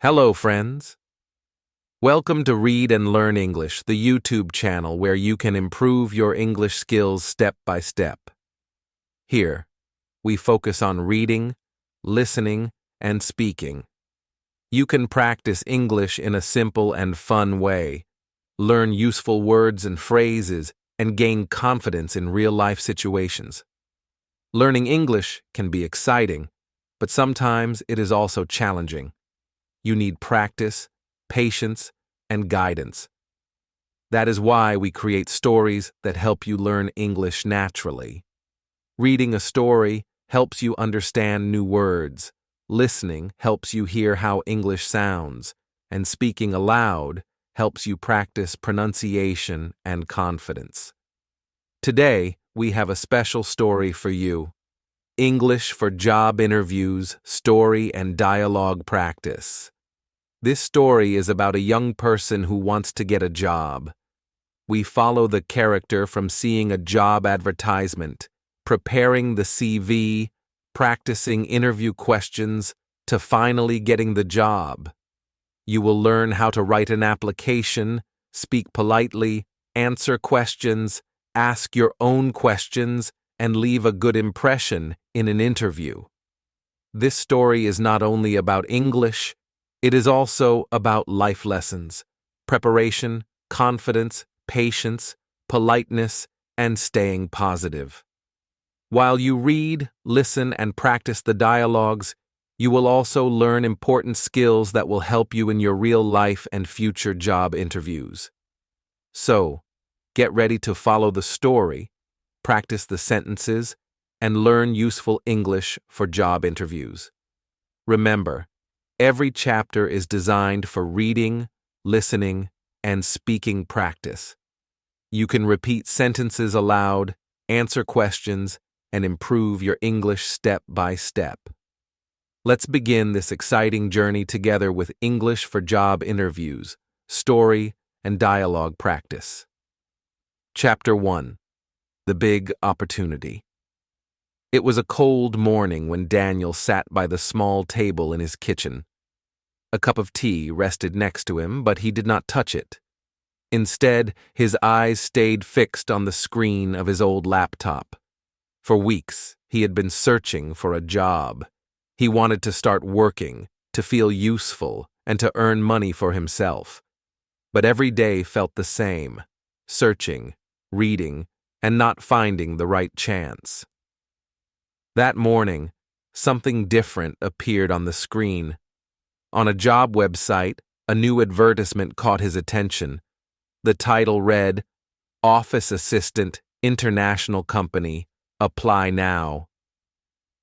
Hello, friends. Welcome to Read and Learn English, the YouTube channel where you can improve your English skills step by step. Here, we focus on reading, listening, and speaking. You can practice English in a simple and fun way, learn useful words and phrases, and gain confidence in real-life situations. Learning English can be exciting, but sometimes it is also challenging. You need practice, patience, and guidance. That is why we create stories that help you learn English naturally. Reading a story helps you understand new words, listening helps you hear how English sounds, and speaking aloud helps you practice pronunciation and confidence. Today, we have a special story for you. English for Job Interviews, Story and Dialogue Practice. This story is about a young person who wants to get a job. We follow the character from seeing a job advertisement, preparing the CV, practicing interview questions, to finally getting the job. You will learn how to write an application, speak politely, answer questions, ask your own questions, and leave a good impression in an interview. This story is not only about English, it is also about life lessons, preparation, confidence, patience, politeness, and staying positive. While you read, listen, and practice the dialogues, you will also learn important skills that will help you in your real life and future job interviews. So, get ready to follow the story, practice the sentences, and learn useful English for job interviews. Remember, every chapter is designed for reading, listening, and speaking practice. You can repeat sentences aloud, answer questions, and improve your English step by step. Let's begin this exciting journey together with English for Job Interviews, Story and Dialogue Practice. Chapter 1. The Big Opportunity. It was a cold morning when Daniel sat by the small table in his kitchen. A cup of tea rested next to him, but he did not touch it. Instead, his eyes stayed fixed on the screen of his old laptop. For weeks, he had been searching for a job. He wanted to start working, to feel useful, and to earn money for himself. But every day felt the same, searching, reading, and not finding the right chance. That morning, something different appeared on the screen. On a job website, a new advertisement caught his attention. The title read, "Office Assistant, International Company, Apply Now."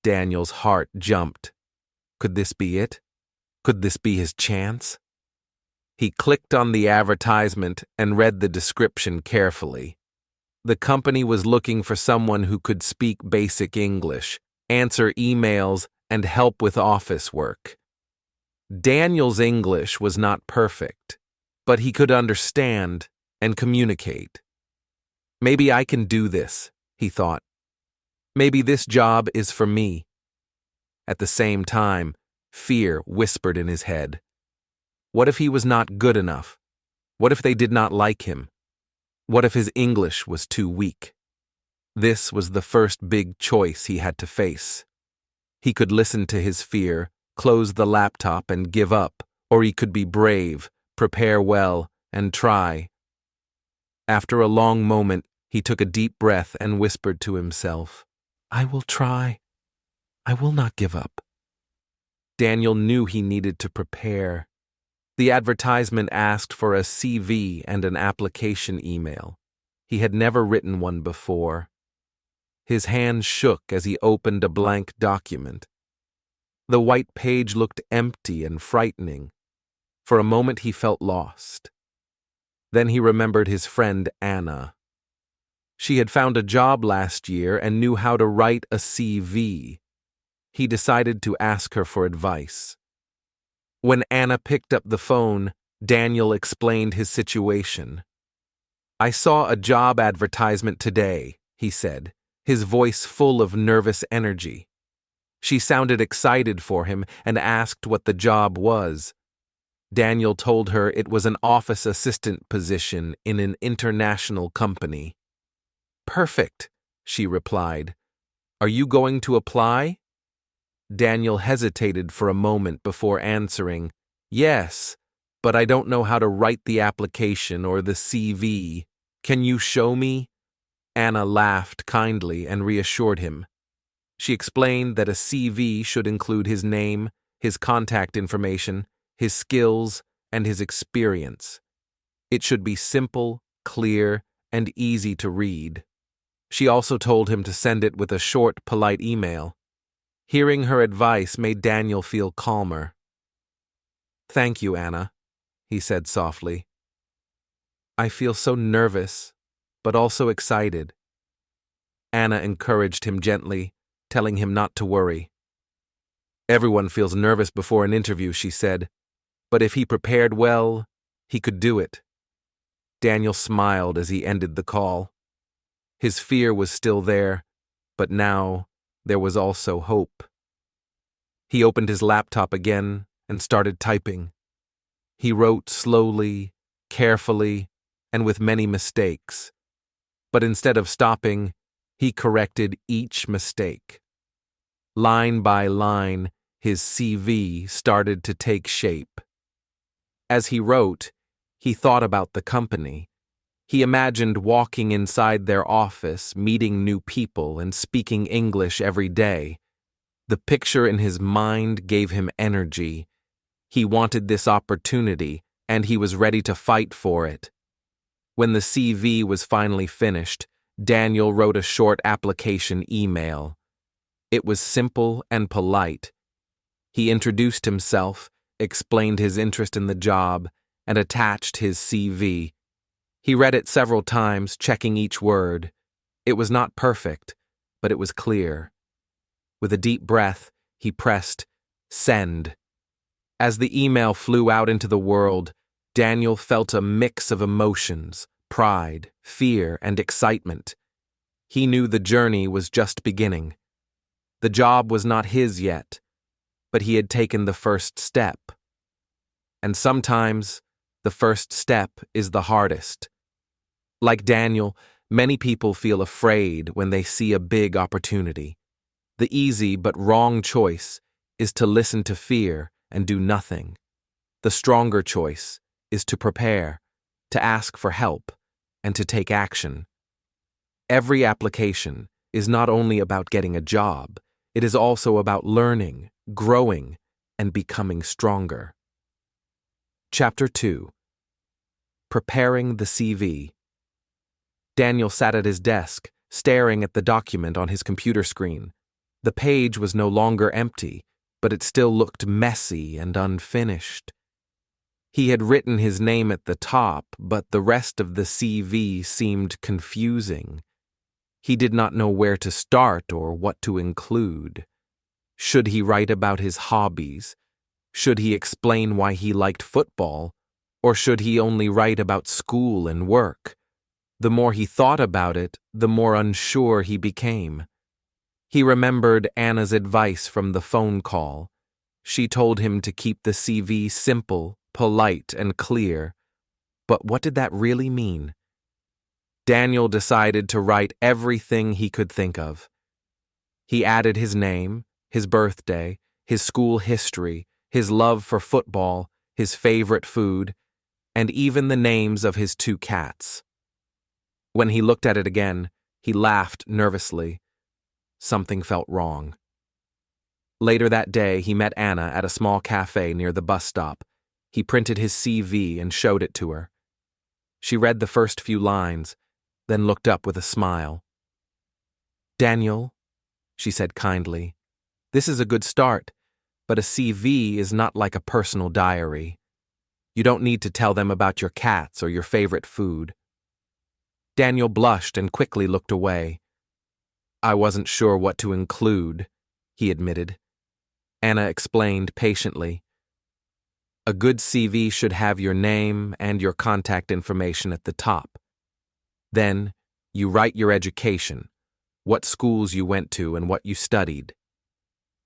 Daniel's heart jumped. Could this be it? Could this be his chance? He clicked on the advertisement and read the description carefully. The company was looking for someone who could speak basic English, answer emails, and help with office work. Daniel's English was not perfect, but he could understand and communicate. Maybe I can do this, he thought. Maybe this job is for me. At the same time, fear whispered in his head. What if he was not good enough? What if they did not like him? What if his English was too weak? This was the first big choice he had to face. He could listen to his fear, close the laptop and give up, or he could be brave, prepare well, and try. After a long moment, he took a deep breath and whispered to himself, "I will try. I will not give up." Daniel knew he needed to prepare. The advertisement asked for a CV and an application email. He had never written one before. His hand shook as he opened a blank document. The white page looked empty and frightening. For a moment he felt lost. Then he remembered his friend Anna. She had found a job last year and knew how to write a CV. He decided to ask her for advice. When Anna picked up the phone, Daniel explained his situation. "I saw a job advertisement today," he said, his voice full of nervous energy. She sounded excited for him and asked what the job was. Daniel told her it was an office assistant position in an international company. "Perfect," she replied. "Are you going to apply?" Daniel hesitated for a moment before answering, "Yes, but I don't know how to write the application or the CV. Can you show me?" Anna laughed kindly and reassured him. She explained that a CV should include his name, his contact information, his skills, and his experience. It should be simple, clear, and easy to read. She also told him to send it with a short, polite email. Hearing her advice made Daniel feel calmer. "Thank you, Anna," he said softly. "I feel so nervous, but also excited." Anna encouraged him gently, telling him not to worry. "Everyone feels nervous before an interview," she said, "but if he prepared well, he could do it." Daniel smiled as he ended the call. His fear was still there, but now there was also hope. He opened his laptop again and started typing. He wrote slowly, carefully, and with many mistakes. But instead of stopping, he corrected each mistake. Line by line, his CV started to take shape. As he wrote, he thought about the company. He imagined walking inside their office, meeting new people, and speaking English every day. The picture in his mind gave him energy. He wanted this opportunity, and he was ready to fight for it. When the CV was finally finished, Daniel wrote a short application email. It was simple and polite. He introduced himself, explained his interest in the job, and attached his CV. He read it several times, checking each word. It was not perfect, but it was clear. With a deep breath, he pressed send. As the email flew out into the world, Daniel felt a mix of emotions, pride, fear, and excitement. He knew the journey was just beginning. The job was not his yet, but he had taken the first step. And sometimes, the first step is the hardest. Like Daniel, many people feel afraid when they see a big opportunity. The easy but wrong choice is to listen to fear and do nothing. The stronger choice is to prepare, to ask for help, and to take action. Every application is not only about getting a job, it is also about learning, growing, and becoming stronger. Chapter 2. Preparing the CV. Daniel sat at his desk, staring at the document on his computer screen. The page was no longer empty, but it still looked messy and unfinished. He had written his name at the top, but the rest of the CV seemed confusing. He did not know where to start or what to include. Should he write about his hobbies? Should he explain why he liked football? Or should he only write about school and work? The more he thought about it, the more unsure he became. He remembered Anna's advice from the phone call. She told him to keep the CV simple, polite, and clear. But what did that really mean? Daniel decided to write everything he could think of. He added his name, his birthday, his school history, his love for football, his favorite food, and even the names of his 2 cats. When he looked at it again, he laughed nervously. Something felt wrong. Later that day, he met Anna at a small cafe near the bus stop. He printed his CV and showed it to her. She read the first few lines, then looked up with a smile. "Daniel," she said kindly, "this is a good start, but a CV is not like a personal diary. You don't need to tell them about your cats or your favorite food." Daniel blushed and quickly looked away. "I wasn't sure what to include," he admitted. Anna explained patiently. "A good CV should have your name and your contact information at the top. Then, you write your education, what schools you went to and what you studied.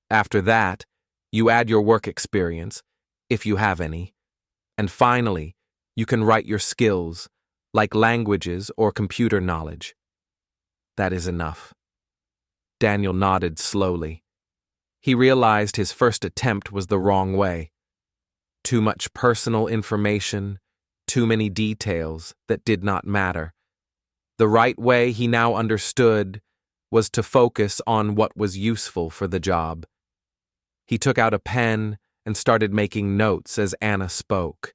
After that, you add your work experience, if you have any, And finally, you can write your skills, like languages or computer knowledge. That is enough. Daniel nodded slowly. He realized his first attempt was the wrong way. Too much personal information, too many details that did not matter. The right way, he now understood, was to focus on what was useful for the job. He took out a pen and started making notes as Anna spoke.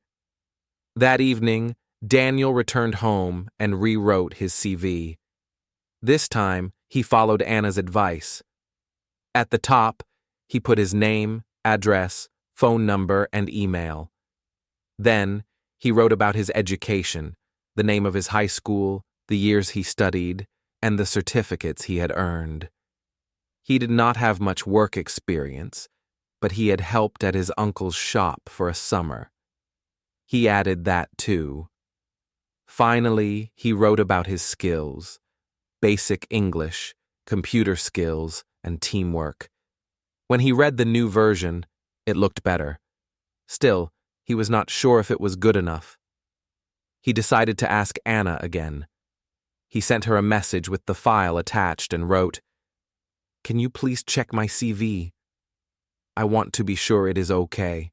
That evening, Daniel returned home and rewrote his CV. This time, he followed Anna's advice. At the top, he put his name, address, phone number, and email. Then, he wrote about his education, the name of his high school, the years he studied, and the certificates he had earned. He did not have much work experience, but he had helped at his uncle's shop for a summer. He added that too. Finally, he wrote about his skills: basic English, computer skills, and teamwork. When he read the new version, it looked better. Still, he was not sure if it was good enough. He decided to ask Anna again. He sent her a message with the file attached and wrote, "Can you please check my CV? I want to be sure it is okay."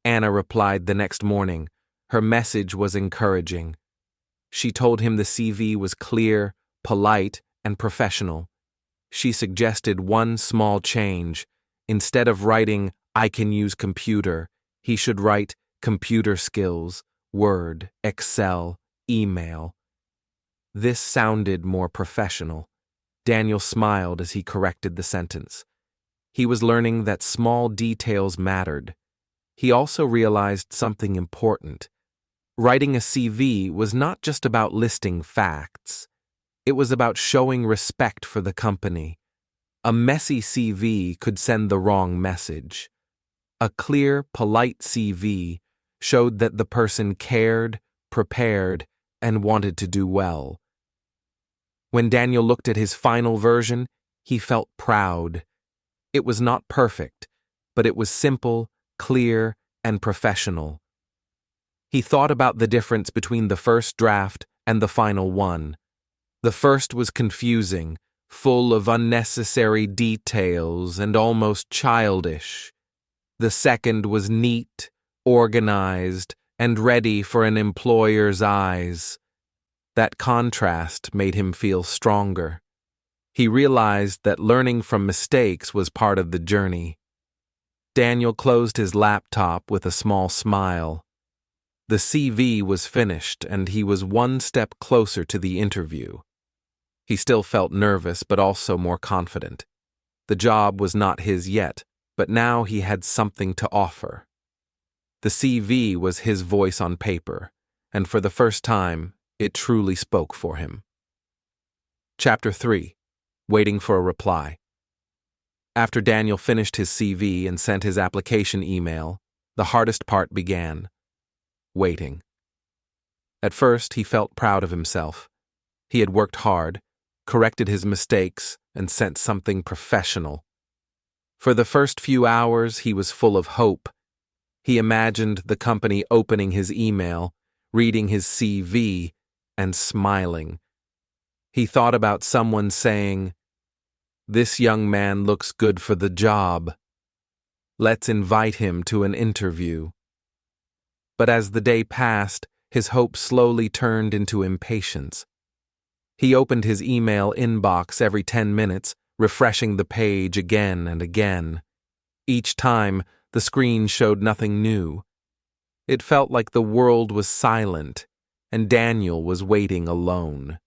Anna replied the next morning. Her message was encouraging. She told him the CV was clear, polite, and professional. She suggested one small change. Instead of writing, "I can use computer," he should write computer skills, Word, Excel, email. This sounded more professional. Daniel smiled as he corrected the sentence. He was learning that small details mattered. He also realized something important. Writing a CV was not just about listing facts. It was about showing respect for the company. A messy CV could send the wrong message. A clear, polite CV showed that the person cared, prepared, and wanted to do well. When Daniel looked at his final version, he felt proud. It was not perfect, but it was simple, clear, and professional. He thought about the difference between the first draft and the final one. The first was confusing, full of unnecessary details and almost childish. The second was neat, organized, and ready for an employer's eyes. That contrast made him feel stronger. He realized that learning from mistakes was part of the journey. Daniel closed his laptop with a small smile. The CV was finished, and he was one step closer to the interview. He still felt nervous, but also more confident. The job was not his yet, but now he had something to offer. The CV was his voice on paper, and for the first time, it truly spoke for him. Chapter 3. Waiting for a reply. After Daniel finished his CV and sent his application email, the hardest part began: waiting. At first, he felt proud of himself. He had worked hard, corrected his mistakes, and sent something professional. For the first few hours, he was full of hope. He imagined the company opening his email, reading his CV, and smiling. He thought about someone saying, "This young man looks good for the job. Let's invite him to an interview." But as the day passed, his hope slowly turned into impatience. He opened his email inbox every 10 minutes, refreshing the page again and again. Each time, the screen showed nothing new. It felt like the world was silent, and Daniel was waiting alone.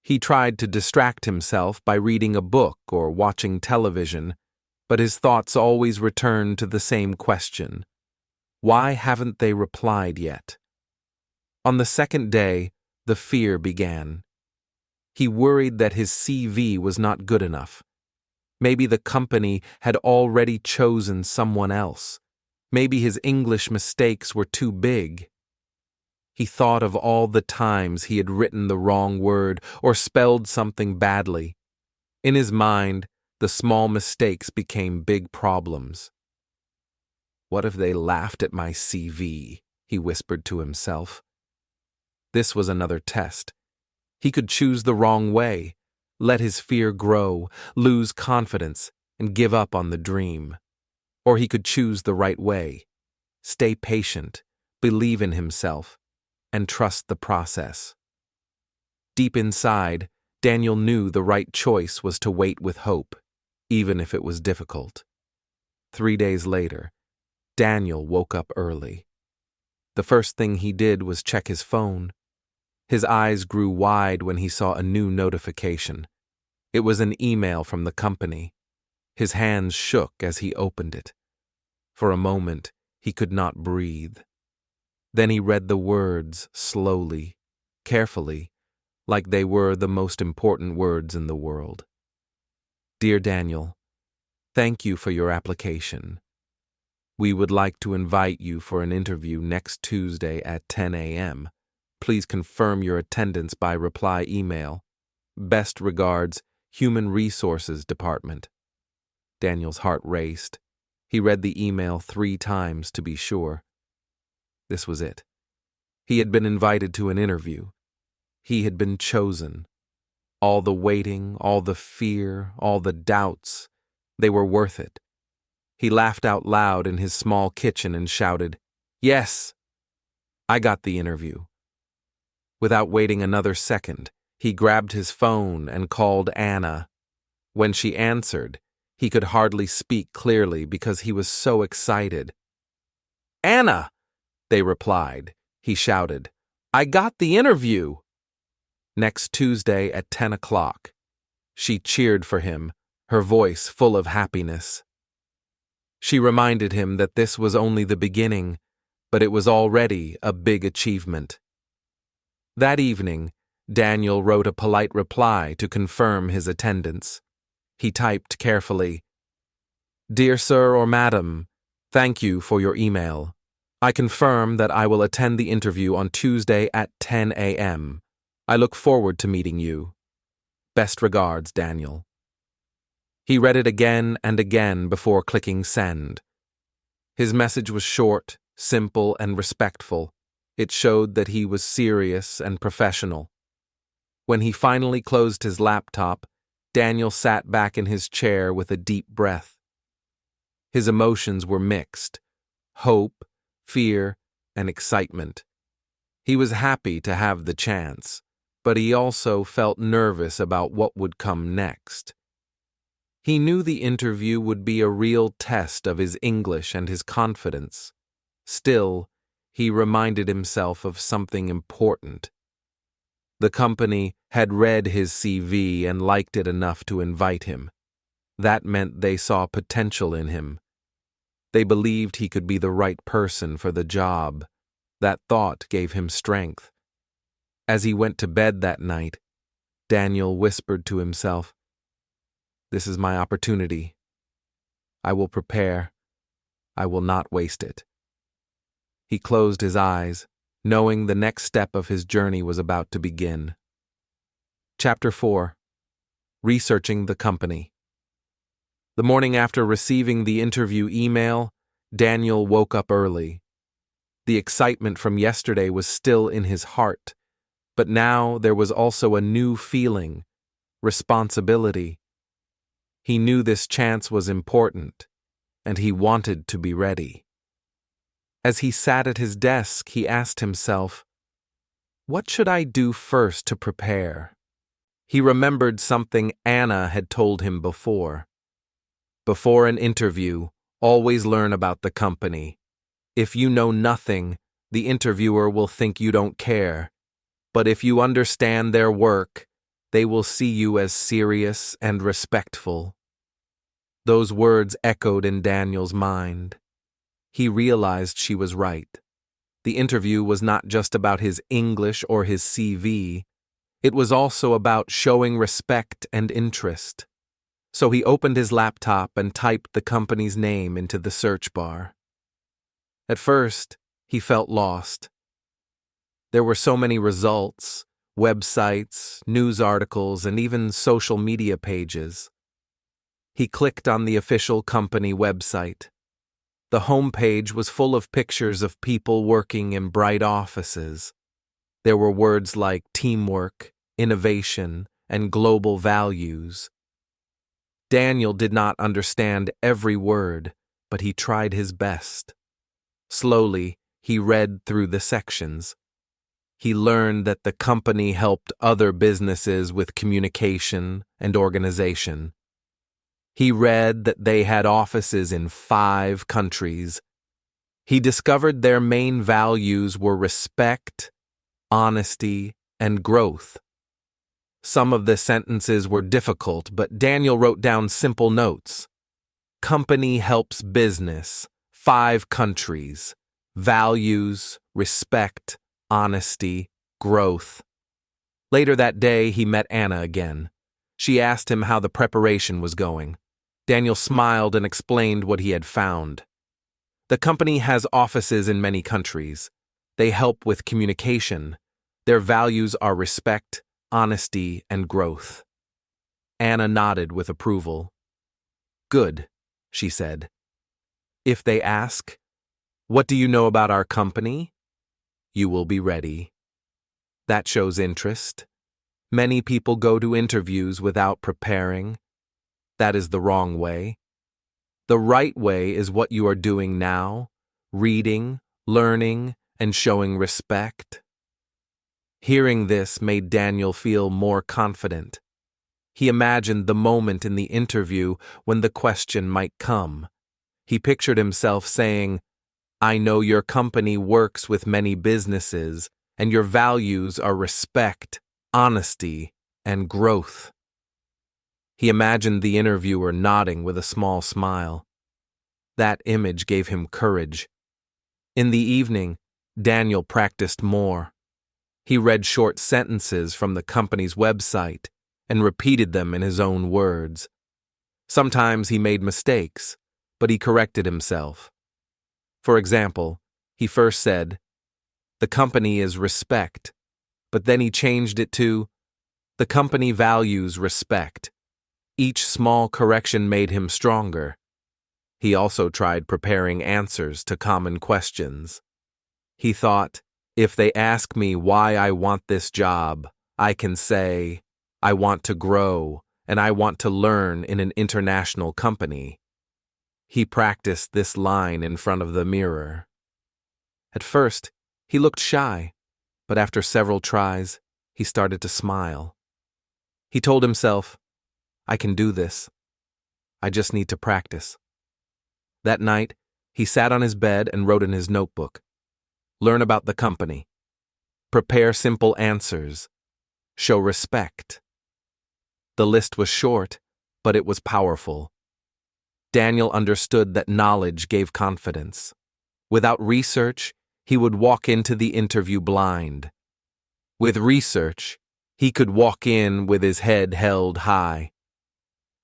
He tried to distract himself by reading a book or watching television, but his thoughts always returned to the same question: why haven't they replied yet? On the second day, the fear began. He worried that his CV was not good enough. Maybe the company had already chosen someone else. Maybe his English mistakes were too big. He thought of all the times he had written the wrong word or spelled something badly. In his mind, the small mistakes became big problems. What if they laughed at my CV? he whispered to himself. This was another test. He could choose the wrong way, let his fear grow, lose confidence, and give up on the dream. Or he could choose the right way, stay patient, believe in himself, and trust the process. Deep inside, Daniel knew the right choice was to wait with hope, even if it was difficult. 3 days later, Daniel woke up early. The first thing he did was check his phone. His eyes grew wide when he saw a new notification. It was an email from the company. His hands shook as he opened it. For a moment, he could not breathe. Then he read the words slowly, carefully, like they were the most important words in the world. Dear Daniel, thank you for your application. We would like to invite you for an interview next Tuesday at 10 a.m. Please confirm your attendance by reply email. Best regards, Human Resources Department. Daniel's heart raced. He read the email 3 times to be sure. This was it. He had been invited to an interview. He had been chosen. All the waiting, all the fear, all the doubts, they were worth it. He laughed out loud in his small kitchen and shouted, "Yes! I got the interview." Without waiting another second, he grabbed his phone and called Anna. When she answered, he could hardly speak clearly because he was so excited. "Anna!" they replied. He shouted, "I got the interview!" Next Tuesday at 10 o'clock. She cheered for him, her voice full of happiness. She reminded him that this was only the beginning, but it was already a big achievement. That evening, Daniel wrote a polite reply to confirm his attendance. He typed carefully, "Dear Sir or Madam, thank you for your email. I confirm that I will attend the interview on Tuesday at 10 a.m. I look forward to meeting you. Best regards, Daniel." He read it again and again before clicking send. His message was short, simple, and respectful. It showed that he was serious and professional. When he finally closed his laptop, Daniel sat back in his chair with a deep breath. His emotions were mixed: hope, fear, and excitement. He was happy to have the chance, but he also felt nervous about what would come next. He knew the interview would be a real test of his English and his confidence. Still, he reminded himself of something important. The company had read his CV and liked it enough to invite him. That meant they saw potential in him. They believed he could be the right person for the job. That thought gave him strength. As he went to bed that night, Daniel whispered to himself, "This is my opportunity. I will prepare. I will not waste it." He closed his eyes, knowing the next step of his journey was about to begin. Chapter 4. Researching the company. The morning after receiving the interview email, Daniel woke up early. The excitement from yesterday was still in his heart, but now there was also a new feeling: responsibility. He knew this chance was important, and he wanted to be ready. As he sat at his desk, he asked himself, "What should I do first to prepare?" He remembered something Anna had told him before. Before an interview, always learn about the company. If you know nothing, the interviewer will think you don't care. But if you understand their work, they will see you as serious and respectful. Those words echoed in Daniel's mind. He realized she was right. The interview was not just about his English or his CV. It was also about showing respect and interest. So he opened his laptop and typed the company's name into the search bar. At first, he felt lost. There were so many results, websites, news articles, and even social media pages. He clicked on the official company website. The homepage was full of pictures of people working in bright offices. There were words like teamwork, innovation, and global values. Daniel did not understand every word, but he tried his best. Slowly, he read through the sections. He learned that the company helped other businesses with communication and organization. He read that they had offices in 5 countries. He discovered their main values were respect, honesty, and growth. Some of the sentences were difficult, but Daniel wrote down simple notes. Company helps business, 5 countries, values, respect, honesty, growth. Later that day, he met Anna again. She asked him how the preparation was going. Daniel smiled and explained what he had found. The company has offices in many countries. They help with communication. Their values are respect, honesty, and growth. Anna nodded with approval. Good, she said. If they ask, "What do you know about our company?" you will be ready. That shows interest. Many people go to interviews without preparing. That is the wrong way. The right way is what you are doing now, reading, learning, and showing respect. Hearing this made Daniel feel more confident. He imagined the moment in the interview when the question might come. He pictured himself saying, "I know your company works with many businesses, and your values are respect, honesty, and growth." He imagined the interviewer nodding with a small smile. That image gave him courage. In the evening, Daniel practiced more. He read short sentences from the company's website and repeated them in his own words. Sometimes he made mistakes, but he corrected himself. For example, he first said, "The company is respect," but then he changed it to, "The company values respect." Each small correction made him stronger. He also tried preparing answers to common questions. He thought, "If they ask me why I want this job, I can say, I want to grow, and I want to learn in an international company." He practiced this line in front of the mirror. At first, he looked shy, but after several tries, he started to smile. He told himself, "I can do this. I just need to practice." That night, he sat on his bed and wrote in his notebook. Learn about the company. Prepare simple answers. Show respect. The list was short, but it was powerful. Daniel understood that knowledge gave confidence. Without research, he would walk into the interview blind. With research, he could walk in with his head held high.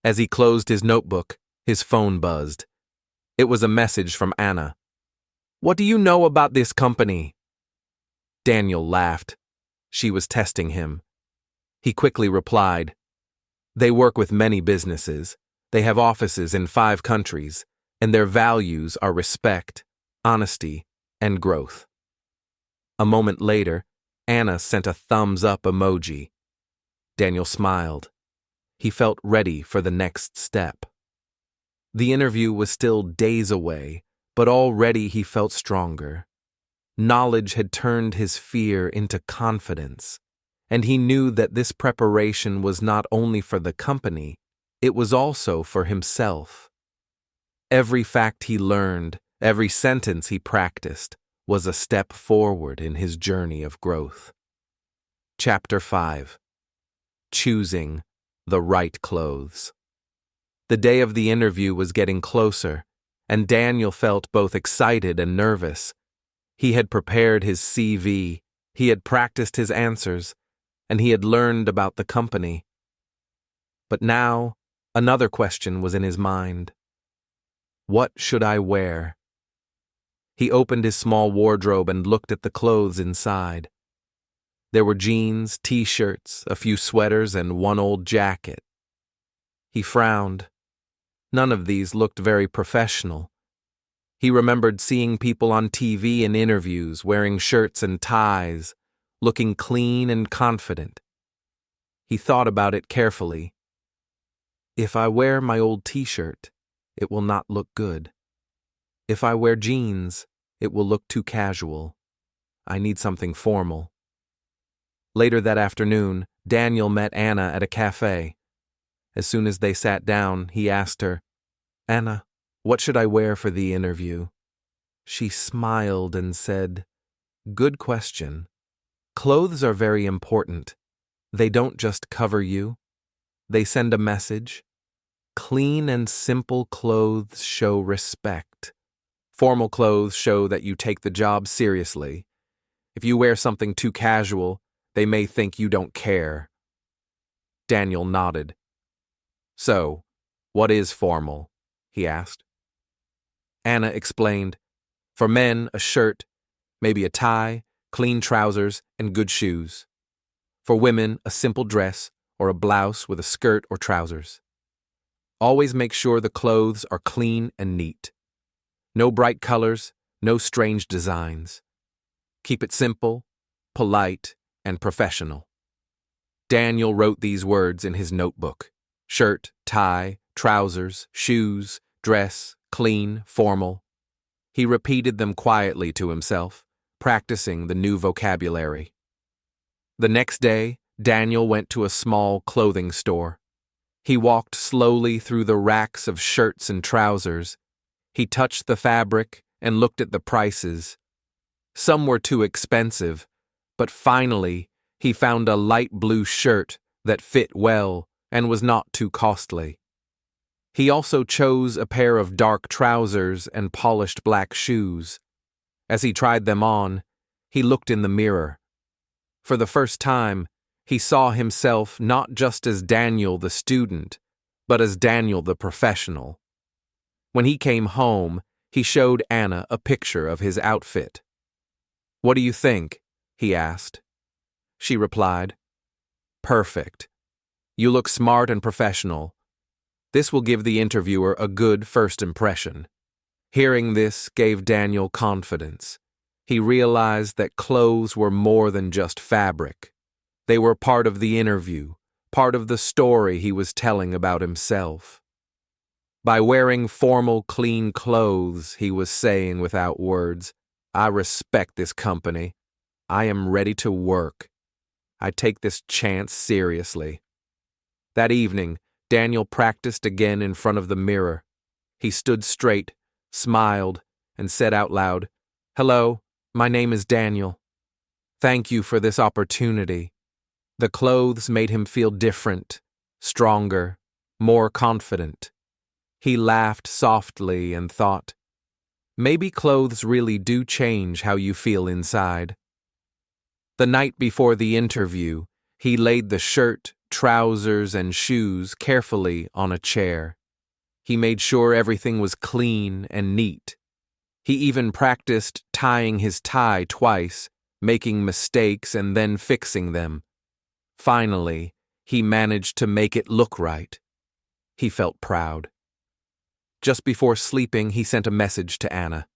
As he closed his notebook, his phone buzzed. It was a message from Anna. "What do you know about this company?" Daniel laughed. She was testing him. He quickly replied, "They work with many businesses. They have offices in 5 countries, and their values are respect, honesty, and growth." A moment later, Anna sent a thumbs-up emoji. Daniel smiled. He felt ready for the next step. The interview was still days away, but already he felt stronger. Knowledge had turned his fear into confidence, and he knew that this preparation was not only for the company, it was also for himself. Every fact he learned, every sentence he practiced, was a step forward in his journey of growth. Chapter 5. Choosing the right clothes. The day of the interview was getting closer, and Daniel felt both excited and nervous. He had prepared his CV, he had practiced his answers, and he had learned about the company. But now, another question was in his mind. What should I wear? He opened his small wardrobe and looked at the clothes inside. There were jeans, t-shirts, a few sweaters, and one old jacket. He frowned. None of these looked very professional. He remembered seeing people on TV and interviews wearing shirts and ties, looking clean and confident. He thought about it carefully. If I wear my old t-shirt, it will not look good. If I wear jeans, it will look too casual. I need something formal. Later that afternoon, Daniel met Anna at a cafe. As soon as they sat down, he asked her, "Anna, what should I wear for the interview?" She smiled and said, "Good question. Clothes are very important. They don't just cover you. They send a message. Clean and simple clothes show respect. Formal clothes show that you take the job seriously. If you wear something too casual, they may think you don't care." Daniel nodded. "So, what is formal?" he asked. Anna explained, "For men, a shirt, maybe a tie, clean trousers, and good shoes. For women, a simple dress or a blouse with a skirt or trousers. Always make sure the clothes are clean and neat. No bright colors, no strange designs. Keep it simple, polite, and professional." Daniel wrote these words in his notebook: shirt, tie, trousers, shoes, dress, clean, formal. He repeated them quietly to himself, practicing the new vocabulary. The next day, Daniel went to a small clothing store. He walked slowly through the racks of shirts and trousers. He touched the fabric and looked at the prices. Some were too expensive, but finally he found a light blue shirt that fit well and was not too costly. He also chose a pair of dark trousers and polished black shoes. As he tried them on, he looked in the mirror. For the first time, he saw himself not just as Daniel the student, but as Daniel the professional. When he came home, he showed Anna a picture of his outfit. "What do you think?" he asked. She replied, "Perfect. You look smart and professional. This will give the interviewer a good first impression." Hearing this gave Daniel confidence. He realized that clothes were more than just fabric. They were part of the interview, part of the story he was telling about himself. By wearing formal, clean clothes, he was saying without words, "I respect this company. I am ready to work. I take this chance seriously." That evening, Daniel practiced again in front of the mirror. He stood straight, smiled, and said out loud, "Hello, my name is Daniel. Thank you for this opportunity." The clothes made him feel different, stronger, more confident. He laughed softly and thought, maybe clothes really do change how you feel inside. The night before the interview, he laid the shirt, trousers, and shoes carefully on a chair. He made sure everything was clean and neat. He even practiced tying his tie twice, making mistakes and then fixing them. Finally, he managed to make it look right. He felt proud. Just before sleeping, he sent a message to Anna.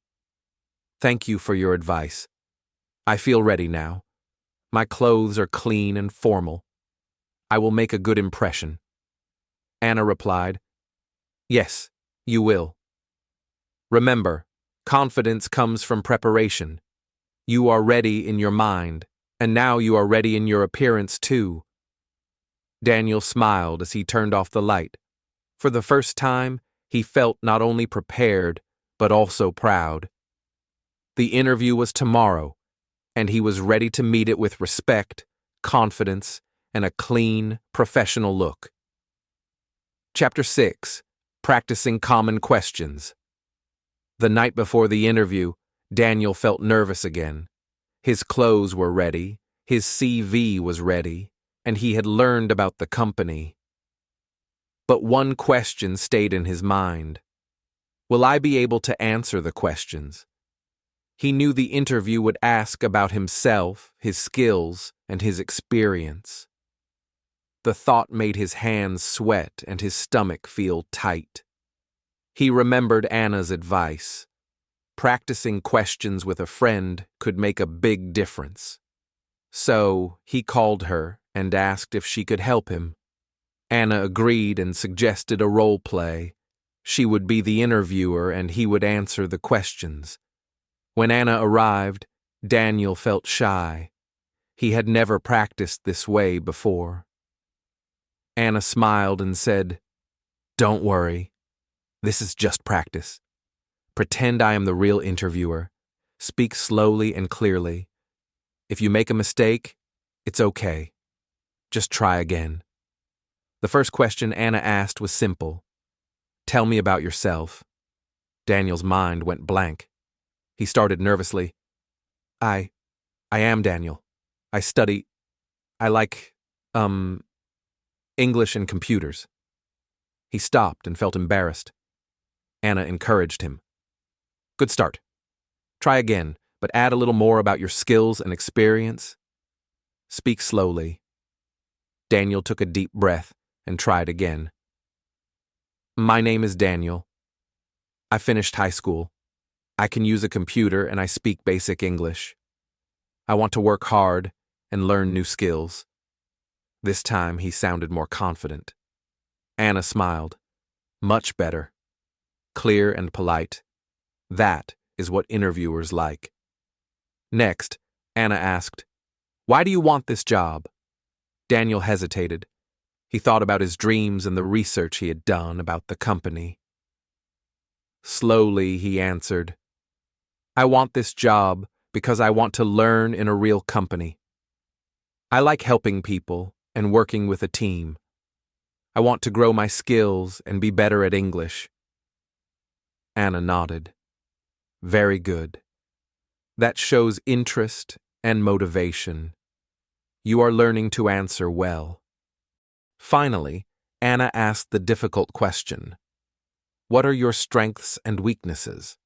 "Thank you for your advice. I feel ready now. My clothes are clean and formal. I will make a good impression." Anna replied, "Yes, you will. Remember, confidence comes from preparation. You are ready in your mind, and now you are ready in your appearance too." Daniel smiled as he turned off the light. For the first time, he felt not only prepared, but also proud. The interview was tomorrow, and he was ready to meet it with respect, confidence, and a clean, professional look. Chapter 6. Practicing Common Questions. The night before the interview, Daniel felt nervous again. His clothes were ready, his CV was ready, and he had learned about the company. But one question stayed in his mind. Will I be able to answer the questions? He knew the interview would ask about himself, his skills, and his experience. The thought made his hands sweat and his stomach feel tight. He remembered Anna's advice. Practicing questions with a friend could make a big difference. So he called her and asked if she could help him. Anna agreed and suggested a role play. She would be the interviewer and he would answer the questions. When Anna arrived, Daniel felt shy. He had never practiced this way before. Anna smiled and said, "Don't worry. This is just practice. Pretend I am the real interviewer. Speak slowly and clearly. If you make a mistake, it's okay. Just try again." The first question Anna asked was simple. "Tell me about yourself." Daniel's mind went blank. He started nervously. I am Daniel. I like, English and computers." He stopped and felt embarrassed. Anna encouraged him. "Good start. Try again, but add a little more about your skills and experience. Speak slowly." Daniel took a deep breath and tried again. "My name is Daniel. I finished high school. I can use a computer and I speak basic English. I want to work hard and learn new skills." This time he sounded more confident. Anna smiled. Much better. Clear and polite. That is what interviewers like. Next, Anna asked, "Why do you want this job?" Daniel hesitated. He thought about his dreams and the research he had done about the company. Slowly, he answered, "I want this job because I want to learn in a real company. I like helping people and working with a team. I want to grow my skills and be better at English." Anna nodded. "Very good. That shows interest and motivation. You are learning to answer well." Finally, Anna asked the difficult question. "What are your strengths and weaknesses?"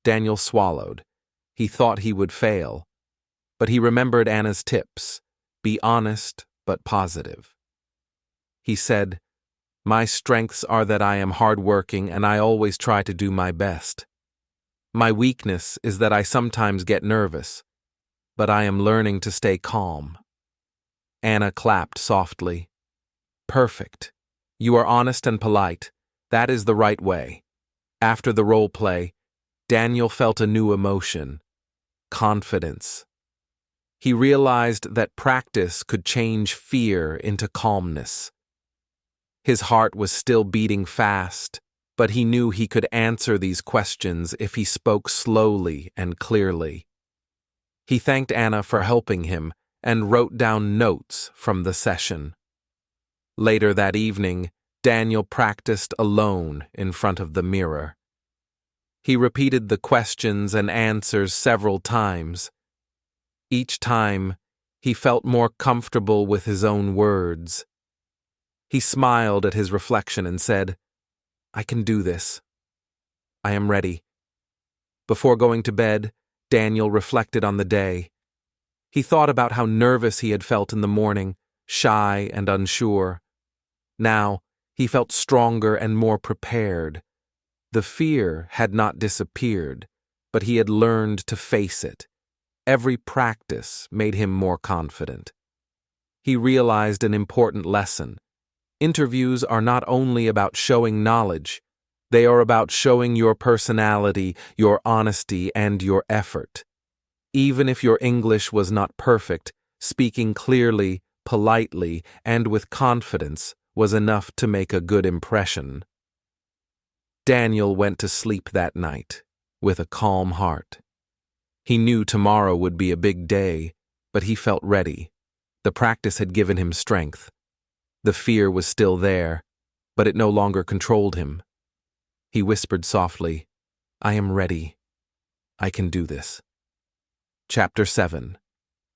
Daniel swallowed. He thought he would fail, but he remembered Anna's tips. Be honest but positive. He said, "My strengths are that I am hardworking and I always try to do my best. My weakness is that I sometimes get nervous, but I am learning to stay calm." Anna clapped softly. "Perfect. You are honest and polite. That is the right way." After the role play, Daniel felt a new emotion: confidence. He realized that practice could change fear into calmness. His heart was still beating fast, but he knew he could answer these questions if he spoke slowly and clearly. He thanked Anna for helping him and wrote down notes from the session. Later that evening, Daniel practiced alone in front of the mirror. He repeated the questions and answers several times. Each time, he felt more comfortable with his own words. He smiled at his reflection and said, "I can do this. I am ready." Before going to bed, Daniel reflected on the day. He thought about how nervous he had felt in the morning, shy and unsure. Now, he felt stronger and more prepared. The fear had not disappeared, but he had learned to face it. Every practice made him more confident. He realized an important lesson. Interviews are not only about showing knowledge, they are about showing your personality, your honesty, and your effort. Even if your English was not perfect, speaking clearly, politely, and with confidence was enough to make a good impression. Daniel went to sleep that night with a calm heart. He knew tomorrow would be a big day, but he felt ready. The practice had given him strength. The fear was still there, but it no longer controlled him. He whispered softly, "I am ready. I can do this." Chapter 7.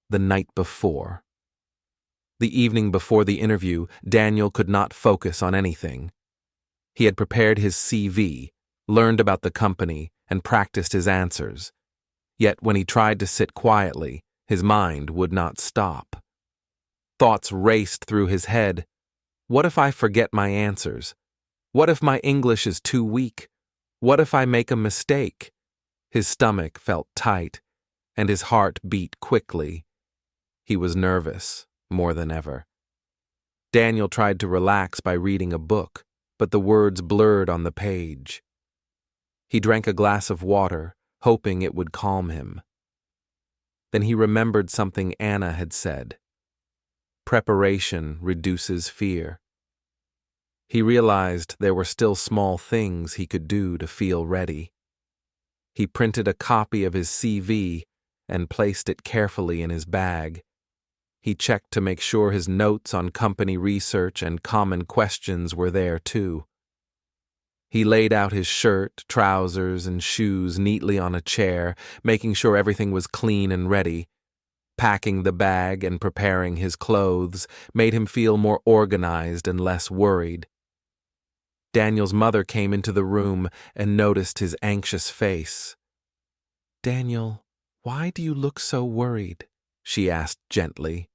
The Night Before. The evening before the interview, Daniel could not focus on anything. He had prepared his CV, learned about the company, and practiced his answers. Yet when he tried to sit quietly, his mind would not stop. Thoughts raced through his head. What if I forget my answers? What if my English is too weak? What if I make a mistake? His stomach felt tight, and his heart beat quickly. He was nervous, more than ever. Daniel tried to relax by reading a book, but the words blurred on the page. He drank a glass of water, hoping it would calm him. Then he remembered something Anna had said. Preparation reduces fear. He realized there were still small things he could do to feel ready. He printed a copy of his CV and placed it carefully in his bag. He checked to make sure his notes on company research and common questions were there too. He laid out his shirt, trousers, and shoes neatly on a chair, making sure everything was clean and ready. Packing the bag and preparing his clothes made him feel more organized and less worried. Daniel's mother came into the room and noticed his anxious face. "Daniel, why do you look so worried?" she asked gently.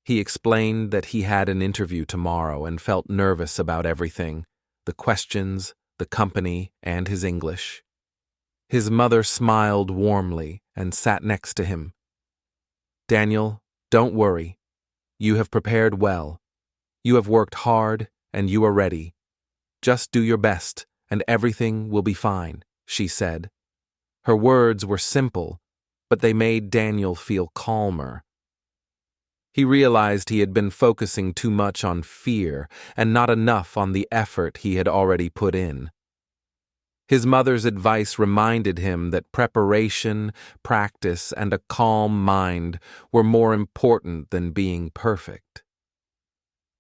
He explained that he had an interview tomorrow and felt nervous about everything, the questions, the company, and his English. His mother smiled warmly and sat next to him. "Daniel, don't worry. You have prepared well. You have worked hard and you are ready. Just do your best and everything will be fine," she said. Her words were simple, but they made Daniel feel calmer. He realized he had been focusing too much on fear and not enough on the effort he had already put in. His mother's advice reminded him that preparation, practice, and a calm mind were more important than being perfect.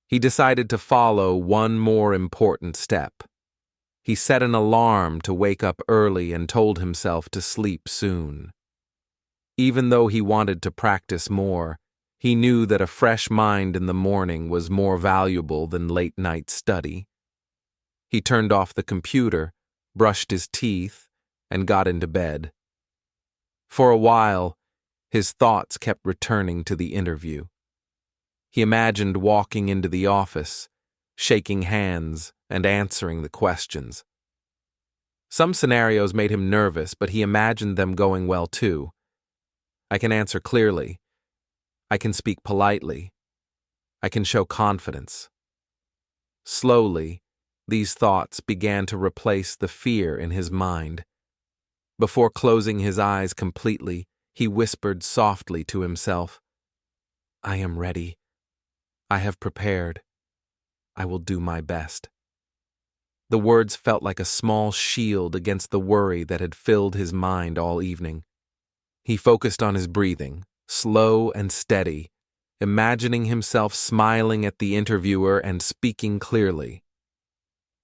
He decided to follow one more important step. He set an alarm to wake up early and told himself to sleep soon. Even though he wanted to practice more, he knew that a fresh mind in the morning was more valuable than late-night study. He turned off the computer, brushed his teeth, and got into bed. For a while, his thoughts kept returning to the interview. He imagined walking into the office, shaking hands, and answering the questions. Some scenarios made him nervous, but he imagined them going well too. I can answer clearly. I can speak politely. I can show confidence. Slowly, these thoughts began to replace the fear in his mind. Before closing his eyes completely, he whispered softly to himself, "I am ready. I have prepared. I will do my best." The words felt like a small shield against the worry that had filled his mind all evening. He focused on his breathing, slow and steady, imagining himself smiling at the interviewer and speaking clearly.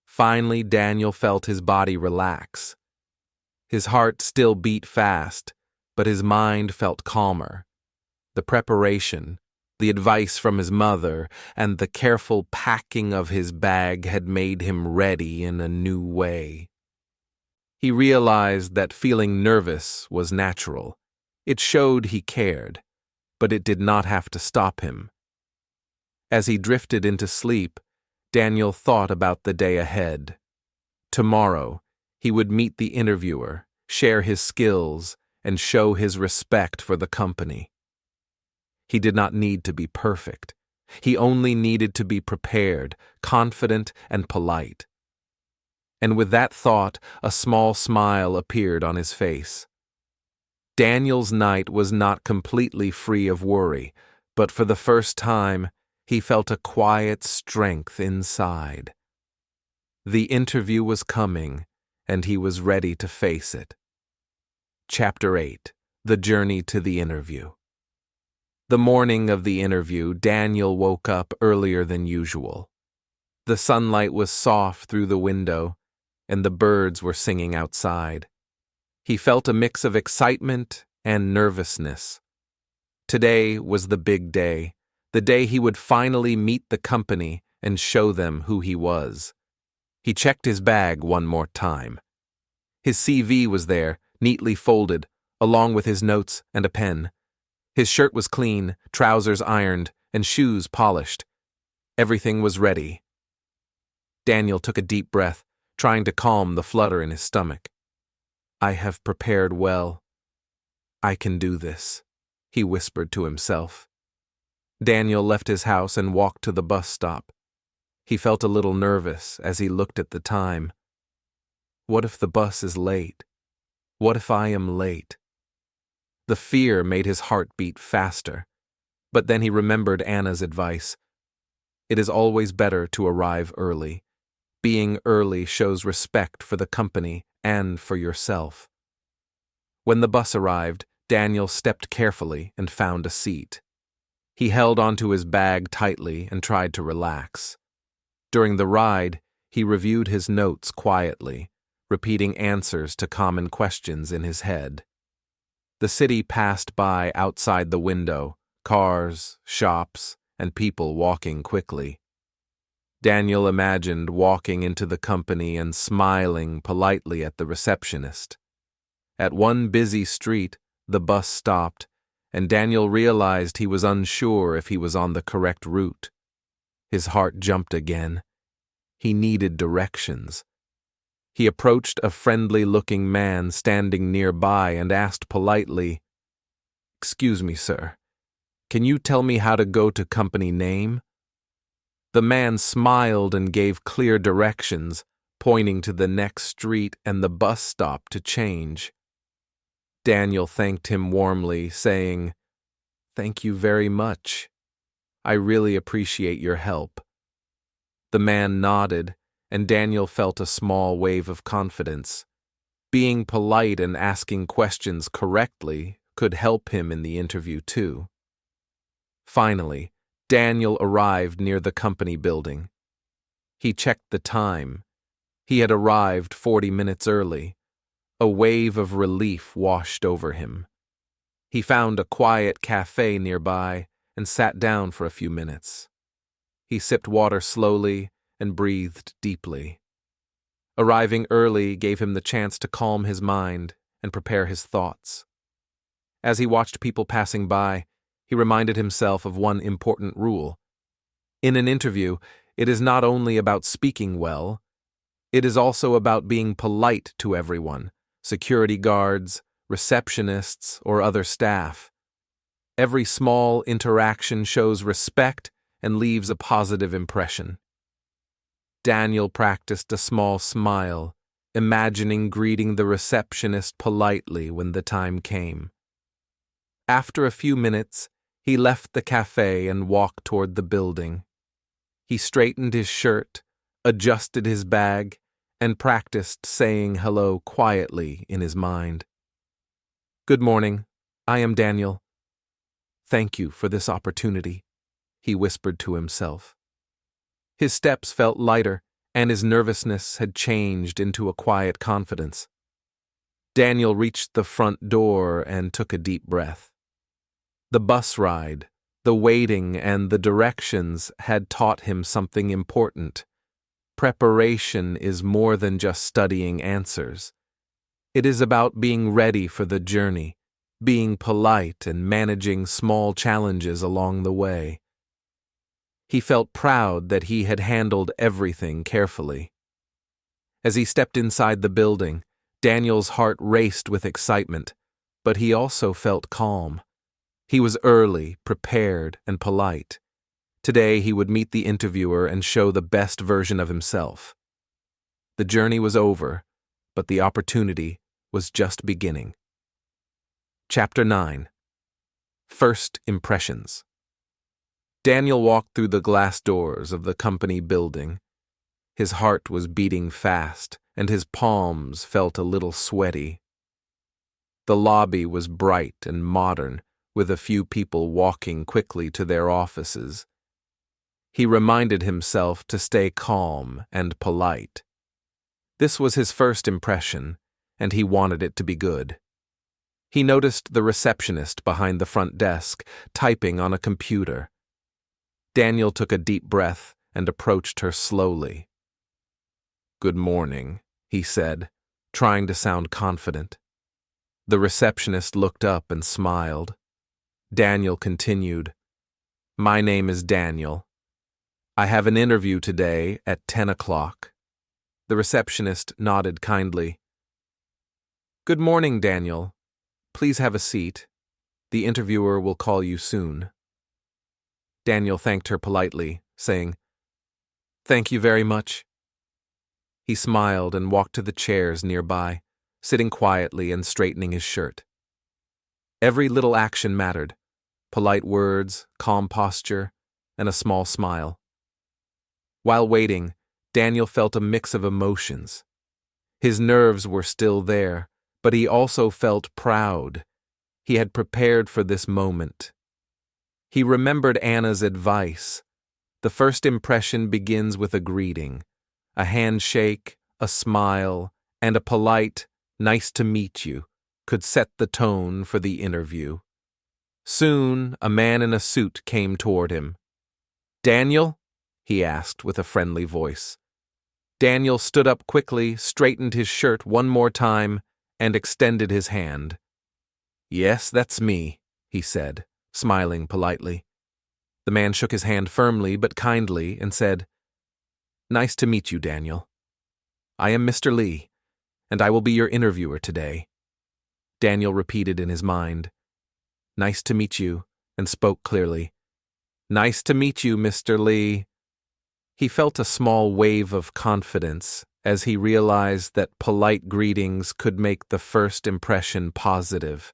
Finally, Daniel felt his body relax. His heart still beat fast, but his mind felt calmer. The preparation, the advice from his mother, and the careful packing of his bag had made him ready in a new way. He realized that feeling nervous was natural. It showed he cared, but it did not have to stop him. As he drifted into sleep, Daniel thought about the day ahead. Tomorrow, he would meet the interviewer, share his skills, and show his respect for the company. He did not need to be perfect. He only needed to be prepared, confident, and polite. And with that thought, a small smile appeared on his face. Daniel's night was not completely free of worry, but for the first time, he felt a quiet strength inside. The interview was coming, and he was ready to face it. Chapter 8: The Journey to the Interview. The morning of the interview, Daniel woke up earlier than usual. The sunlight was soft through the window, and the birds were singing outside. He felt a mix of excitement and nervousness. Today was the big day, the day he would finally meet the company and show them who he was. He checked his bag one more time. His CV was there, neatly folded, along with his notes and a pen. His shirt was clean, trousers ironed, and shoes polished. Everything was ready. Daniel took a deep breath, trying to calm the flutter in his stomach. I have prepared well. I can do this, he whispered to himself. Daniel left his house and walked to the bus stop. He felt a little nervous as he looked at the time. What if the bus is late? What if I am late? The fear made his heart beat faster, but then he remembered Anna's advice. It is always better to arrive early. Being early shows respect for the company and for yourself. When the bus arrived, Daniel stepped carefully and found a seat. He held onto his bag tightly and tried to relax. During the ride, he reviewed his notes quietly, repeating answers to common questions in his head. The city passed by outside the window, cars, shops, and people walking quickly. Daniel imagined walking into the company and smiling politely at the receptionist. At one busy street, the bus stopped, and Daniel realized he was unsure if he was on the correct route. His heart jumped again. He needed directions. He approached a friendly-looking man standing nearby and asked politely, "Excuse me, sir. Can you tell me how to go to company name?" The man smiled and gave clear directions, pointing to the next street and the bus stop to change. Daniel thanked him warmly, saying, "Thank you very much. I really appreciate your help." The man nodded, and Daniel felt a small wave of confidence. Being polite and asking questions correctly could help him in the interview too. Finally, Daniel arrived near the company building. He checked the time. He had arrived 40 minutes early. A wave of relief washed over him. He found a quiet cafe nearby and sat down for a few minutes. He sipped water slowly and breathed deeply. Arriving early gave him the chance to calm his mind and prepare his thoughts. As he watched people passing by, he reminded himself of one important rule. In an interview, it is not only about speaking well, it is also about being polite to everyone, security guards, receptionists, or other staff. Every small interaction shows respect and leaves a positive impression. Daniel practiced a small smile, imagining greeting the receptionist politely when the time came. After a few minutes, he left the cafe and walked toward the building. He straightened his shirt, adjusted his bag, and practiced saying hello quietly in his mind. "Good morning. I am Daniel. Thank you for this opportunity," he whispered to himself. His steps felt lighter, and his nervousness had changed into a quiet confidence. Daniel reached the front door and took a deep breath. The bus ride, the waiting, and the directions had taught him something important. Preparation is more than just studying answers. It is about being ready for the journey, being polite, and managing small challenges along the way. He felt proud that he had handled everything carefully. As he stepped inside the building, Daniel's heart raced with excitement, but he also felt calm. He was early, prepared, and polite. Today he would meet the interviewer and show the best version of himself. The journey was over, but the opportunity was just beginning. Chapter 9. First Impressions. Daniel walked through the glass doors of the company building. His heart was beating fast, and his palms felt a little sweaty. The lobby was bright and modern, with a few people walking quickly to their offices. He reminded himself to stay calm and polite. This was his first impression, and he wanted it to be good. He noticed the receptionist behind the front desk, typing on a computer. Daniel took a deep breath and approached her slowly. "Good morning," he said, trying to sound confident. The receptionist looked up and smiled. Daniel continued, "My name is Daniel. I have an interview today at 10 o'clock. The receptionist nodded kindly. Good morning, Daniel. Please have a seat. The interviewer will call you soon. Daniel thanked her politely, saying, "Thank you very much." He smiled and walked to the chairs nearby, sitting quietly and straightening his shirt. Every little action mattered: polite words, calm posture, and a small smile. While waiting, Daniel felt a mix of emotions. His nerves were still there, but he also felt proud. He had prepared for this moment. He remembered Anna's advice. The first impression begins with a greeting. A handshake, a smile, and a polite, "nice to meet you," could set the tone for the interview. Soon, a man in a suit came toward him. "Daniel?" he asked with a friendly voice. Daniel stood up quickly, straightened his shirt one more time, and extended his hand. "Yes, that's me," he said, smiling politely. The man shook his hand firmly but kindly and said, "Nice to meet you, Daniel. I am Mr. Lee, and I will be your interviewer today." Daniel repeated in his mind, "Nice to meet you," and spoke clearly, "Nice to meet you, Mr. Lee." He felt a small wave of confidence as he realized that polite greetings could make the first impression positive.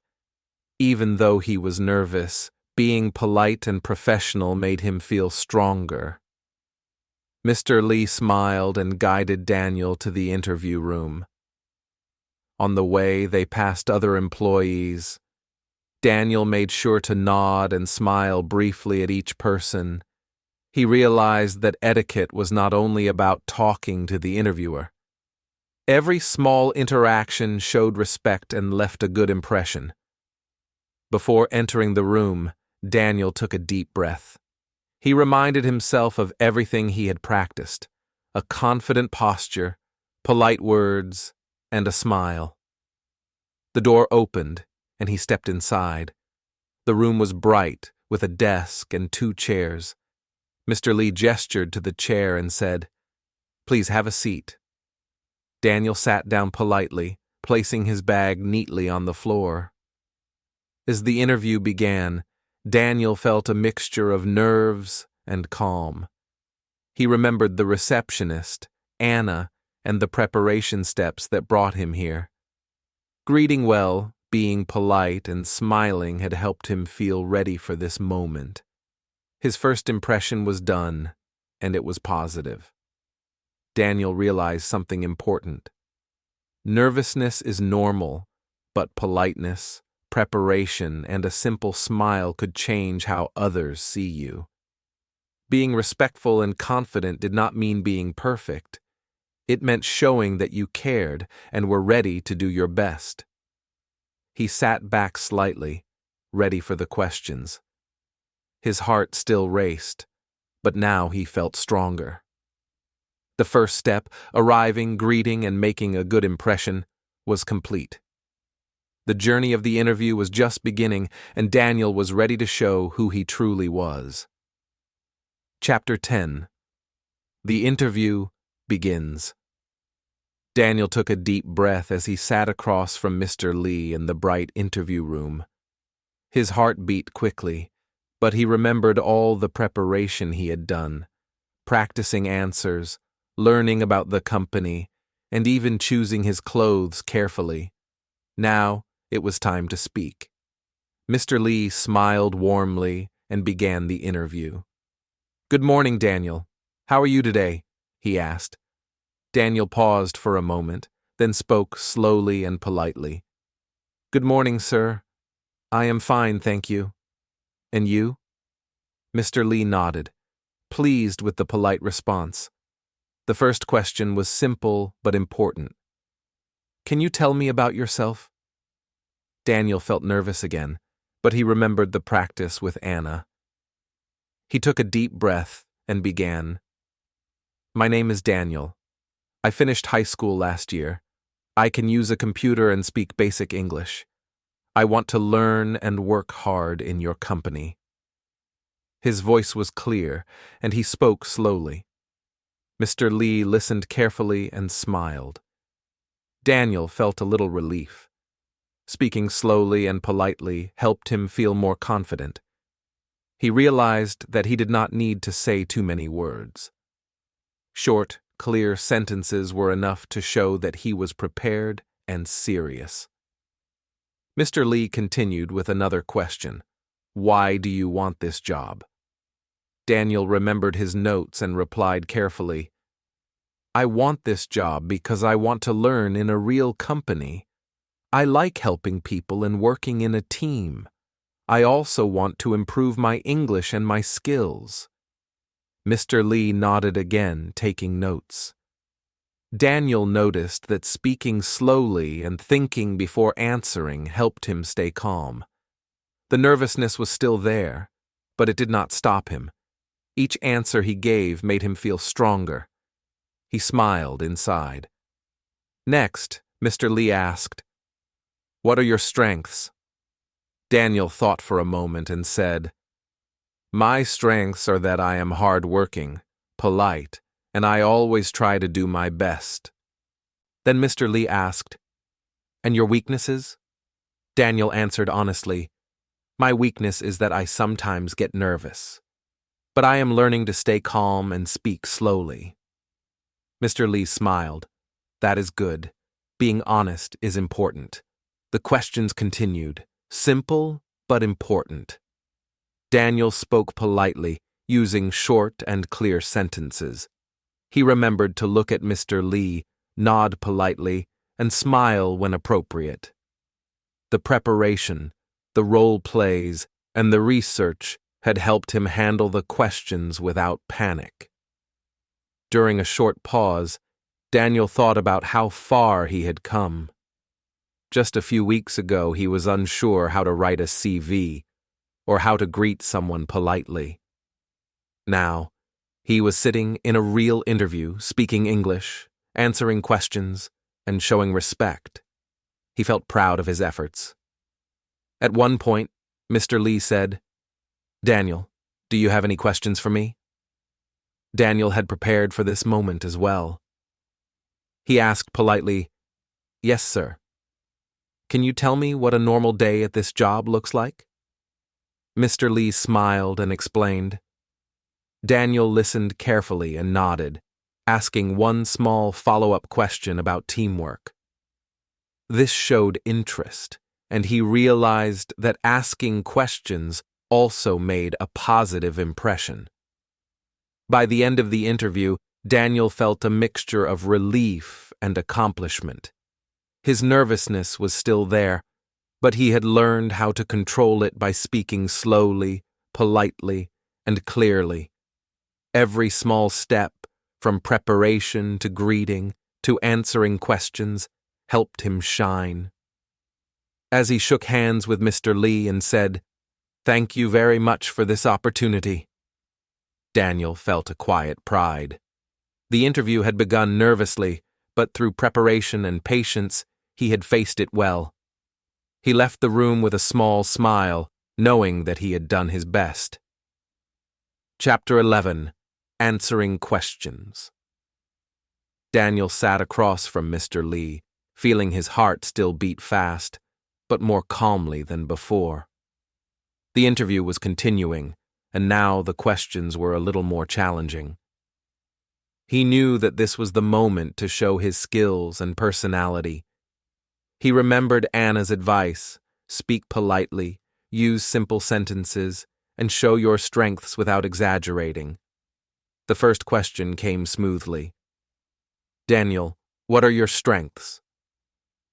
Even though he was nervous, being polite and professional made him feel stronger. Mr. Lee smiled and guided Daniel to the interview room. On the way, they passed other employees. Daniel made sure to nod and smile briefly at each person. He realized that etiquette was not only about talking to the interviewer. Every small interaction showed respect and left a good impression. Before entering the room, Daniel took a deep breath. He reminded himself of everything he had practiced: a confident posture, polite words, and a smile. The door opened, and he stepped inside. The room was bright, with a desk and 2 chairs. Mr. Lee gestured to the chair and said, "Please have a seat." Daniel sat down politely, placing his bag neatly on the floor. As the interview began, Daniel felt a mixture of nerves and calm. He remembered the receptionist, Anna, and the preparation steps that brought him here. Greeting well, being polite, and smiling had helped him feel ready for this moment. His first impression was done, and it was positive. Daniel realized something important. Nervousness is normal, but politeness, preparation, and a simple smile could change how others see you. Being respectful and confident did not mean being perfect. It meant showing that you cared and were ready to do your best. He sat back slightly, ready for the questions. His heart still raced, but now he felt stronger. The first step, arriving, greeting, and making a good impression, was complete. The journey of the interview was just beginning, and Daniel was ready to show who he truly was. Chapter 10. The interview begins. Daniel took a deep breath as he sat across from Mr. Lee in the bright interview room. His heart beat quickly, but he remembered all the preparation he had done, practicing answers, learning about the company, and even choosing his clothes carefully. Now it was time to speak. Mr. Lee smiled warmly and began the interview. "Good morning, Daniel. How are you today?" he asked. Daniel paused for a moment, then spoke slowly and politely. "Good morning, sir. I am fine, thank you. And you?" Mr. Lee nodded, pleased with the polite response. The first question was simple but important. "Can you tell me about yourself?" Daniel felt nervous again, but he remembered the practice with Anna. He took a deep breath and began. "My name is Daniel. I finished high school last year. I can use a computer and speak basic English. I want to learn and work hard in your company." His voice was clear, and he spoke slowly. Mr. Lee listened carefully and smiled. Daniel felt a little relief. Speaking slowly and politely helped him feel more confident. He realized that he did not need to say too many words. Short, clear sentences were enough to show that he was prepared and serious. Mr. Lee continued with another question. Why do you want this job? Daniel remembered his notes and replied carefully, I want this job because I want to learn in a real company. I like helping people and working in a team. I also want to improve my English and my skills. Mr. Lee nodded again, taking notes. Daniel noticed that speaking slowly and thinking before answering helped him stay calm. The nervousness was still there, but it did not stop him. Each answer he gave made him feel stronger. He smiled inside. Next, Mr. Lee asked, What are your strengths? Daniel thought for a moment and said, My strengths are that I am hard-working, polite, and I always try to do my best. Then Mr. Lee asked, And your weaknesses? Daniel answered honestly, My weakness is that I sometimes get nervous. But I am learning to stay calm and speak slowly. Mr. Lee smiled. That is good. Being honest is important. The questions continued, simple but important. Daniel spoke politely, using short and clear sentences. He remembered to look at Mr. Lee, nod politely, and smile when appropriate. The preparation, the role plays, and the research had helped him handle the questions without panic. During a short pause, Daniel thought about how far he had come. Just a few weeks ago, he was unsure how to write a CV or how to greet someone politely. Now, he was sitting in a real interview, speaking English, answering questions, and showing respect. He felt proud of his efforts. At one point, Mr. Lee said, Daniel, do you have any questions for me? Daniel had prepared for this moment as well. He asked politely, Yes, sir. Can you tell me what a normal day at this job looks like? Mr. Lee smiled and explained. Daniel listened carefully and nodded, asking one small follow-up question about teamwork. This showed interest, and he realized that asking questions also made a positive impression. By the end of the interview, Daniel felt a mixture of relief and accomplishment. His nervousness was still there, but he had learned how to control it by speaking slowly, politely, and clearly. Every small step, from preparation to greeting to answering questions, helped him shine. As he shook hands with Mr. Lee and said, Thank you very much for this opportunity, Daniel felt a quiet pride. The interview had begun nervously, but through preparation and patience, he had faced it well. He left the room with a small smile, knowing that he had done his best. Chapter 11. Answering Questions. Daniel sat across from Mr. Lee, feeling his heart still beat fast, but more calmly than before. The interview was continuing, and now the questions were a little more challenging. He knew that this was the moment to show his skills and personality. He remembered Anna's advice, speak politely, use simple sentences, and show your strengths without exaggerating. The first question came smoothly. Daniel, what are your strengths?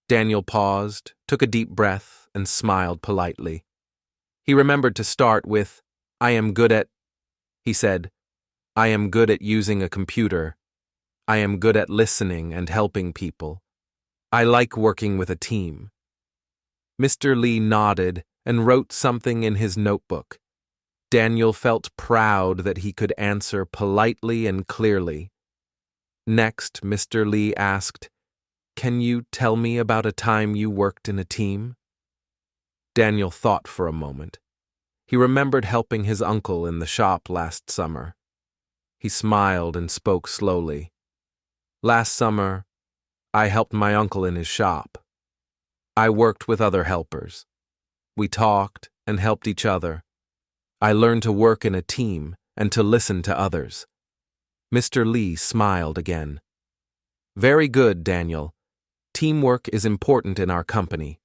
Daniel paused, took a deep breath, and smiled politely. He remembered to start with, I am good at, he said, I am good at using a computer. I am good at listening and helping people. I like working with a team. Mr. Lee nodded and wrote something in his notebook. Daniel felt proud that he could answer politely and clearly. Next, Mr. Lee asked, Can you tell me about a time you worked in a team? Daniel thought for a moment. He remembered helping his uncle in the shop last summer. He smiled and spoke slowly. Last summer, I helped my uncle in his shop. I worked with other helpers. We talked and helped each other. I learned to work in a team and to listen to others. Mr. Lee smiled again. Very good, Daniel. Teamwork is important in our company.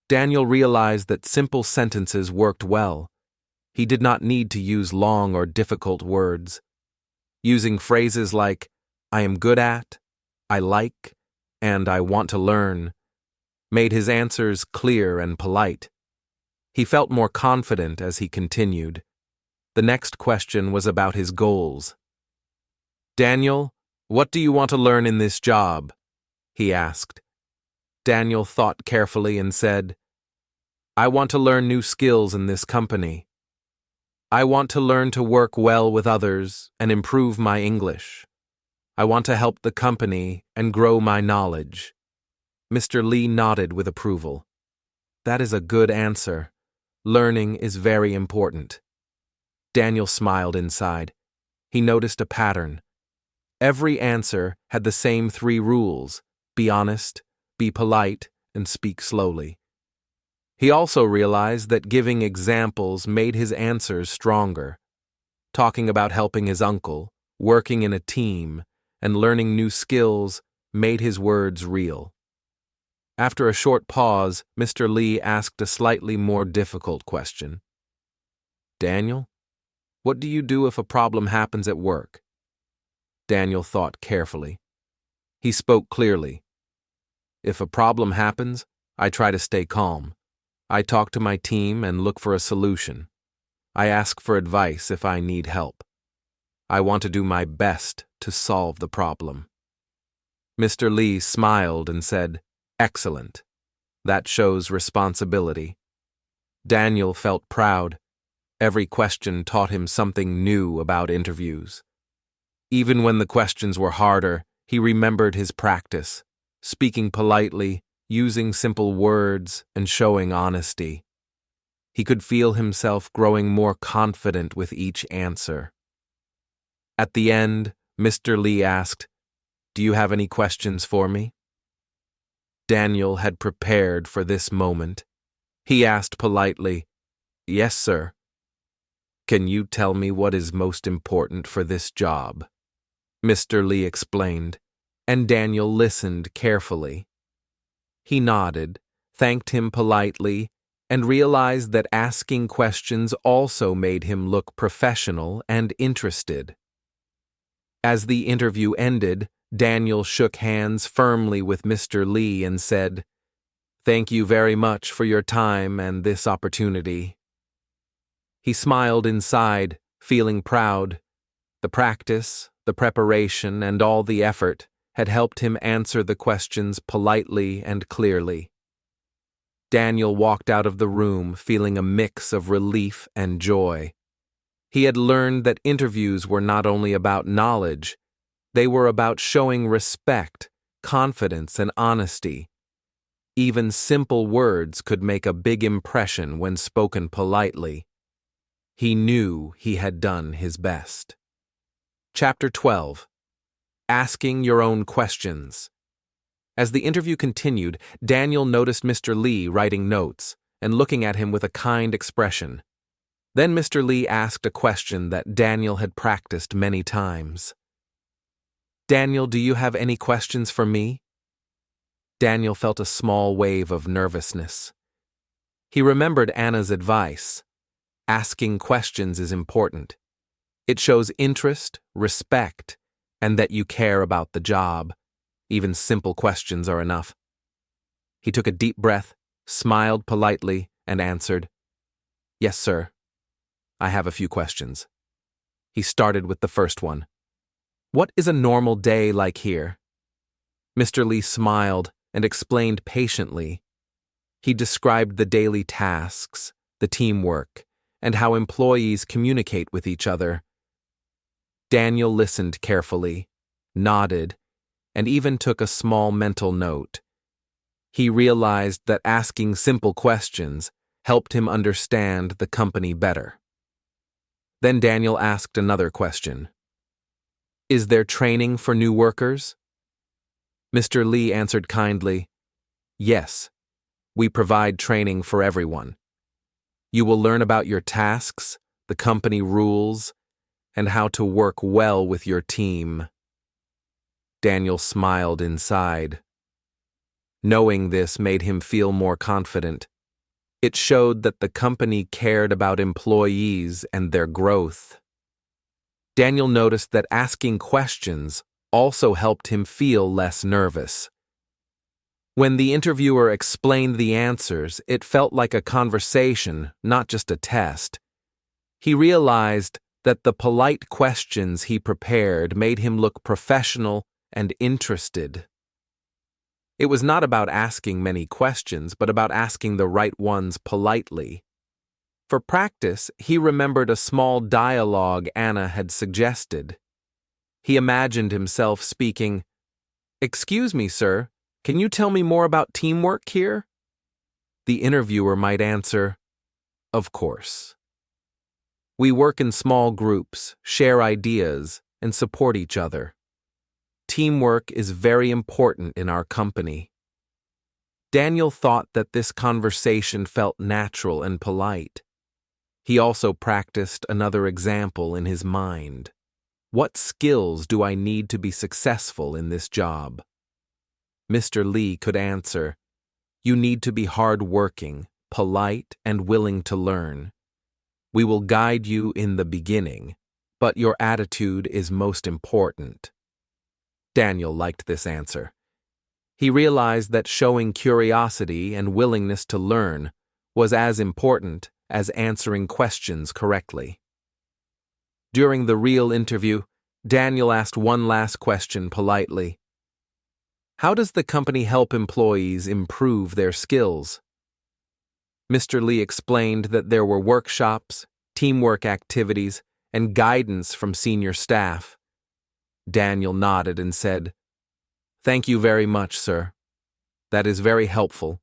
Daniel realized that simple sentences worked well. He did not need to use long or difficult words. Using phrases like, I am good at, I like, and I want to learn, made his answers clear and polite. He felt more confident as he continued. The next question was about his goals. Daniel, what do you want to learn in this job? He asked. Daniel thought carefully and said, I want to learn new skills in this company. I want to learn to work well with others and improve my English. I want to help the company and grow my knowledge. Mr. Lee nodded with approval. That is a good answer. Learning is very important. Daniel smiled inside. He noticed a pattern. Every answer had the same 3 rules: be honest, be polite, and speak slowly. He also realized that giving examples made his answers stronger. Talking about helping his uncle, working in a team, and learning new skills made his words real. After a short pause, Mr. Lee asked a slightly more difficult question. Daniel, what do you do if a problem happens at work? Daniel thought carefully. He spoke clearly. If a problem happens, I try to stay calm. I talk to my team and look for a solution. I ask for advice if I need help. I want to do my best to solve the problem. Mr. Lee smiled and said, Excellent. That shows responsibility. Daniel felt proud. Every question taught him something new about interviews. Even when the questions were harder, he remembered his practice, speaking politely, using simple words, and showing honesty. He could feel himself growing more confident with each answer. At the end, Mr. Lee asked, Do you have any questions for me? Daniel had prepared for this moment. He asked politely, Yes, sir. Can you tell me what is most important for this job? Mr. Lee explained, and Daniel listened carefully. He nodded, thanked him politely, and realized that asking questions also made him look professional and interested. As the interview ended, Daniel shook hands firmly with Mr. Lee and said, Thank you very much for your time and this opportunity. He smiled inside, feeling proud. The practice, the preparation, and all the effort had helped him answer the questions politely and clearly. Daniel walked out of the room feeling a mix of relief and joy. He had learned that interviews were not only about knowledge, they were about showing respect, confidence, and honesty. Even simple words could make a big impression when spoken politely. He knew he had done his best. Chapter 12. Asking your own questions. As the interview continued, Daniel noticed Mr. Lee writing notes and looking at him with a kind expression. Then Mr. Lee asked a question that Daniel had practiced many times. Daniel, do you have any questions for me? Daniel felt a small wave of nervousness. He remembered Anna's advice. Asking questions is important. It shows interest, respect, and that you care about the job. Even simple questions are enough. He took a deep breath, smiled politely, and answered, Yes, sir. I have a few questions. He started with the first one. What is a normal day like here? Mr. Lee smiled and explained patiently. He described the daily tasks, the teamwork, and how employees communicate with each other. Daniel listened carefully, nodded, and even took a small mental note. He realized that asking simple questions helped him understand the company better. Then Daniel asked another question. Is there training for new workers? Mr. Lee answered kindly, Yes. We provide training for everyone. You will learn about your tasks, the company rules, and how to work well with your team. Daniel smiled inside. Knowing this made him feel more confident. It showed that the company cared about employees and their growth. Daniel noticed that asking questions also helped him feel less nervous. When the interviewer explained the answers, it felt like a conversation, not just a test. He realized that the polite questions he prepared made him look professional and interested. It was not about asking many questions, but about asking the right ones politely. For practice, he remembered a small dialogue Anna had suggested. He imagined himself speaking, "Excuse me, sir, can you tell me more about teamwork here?" The interviewer might answer, "Of course. We work in small groups, share ideas, and support each other. Teamwork is very important in our company." Daniel thought that this conversation felt natural and polite. He also practiced another example in his mind. What skills do I need to be successful in this job? Mr. Lee could answer, "You need to be hard-working, polite, and willing to learn. We will guide you in the beginning, but your attitude is most important." Daniel liked this answer. He realized that showing curiosity and willingness to learn was as important as answering questions correctly. During the real interview, Daniel asked one last question politely. "How does the company help employees improve their skills?" Mr. Lee explained that there were workshops, teamwork activities, and guidance from senior staff. Daniel nodded and said, "Thank you very much, sir. That is very helpful."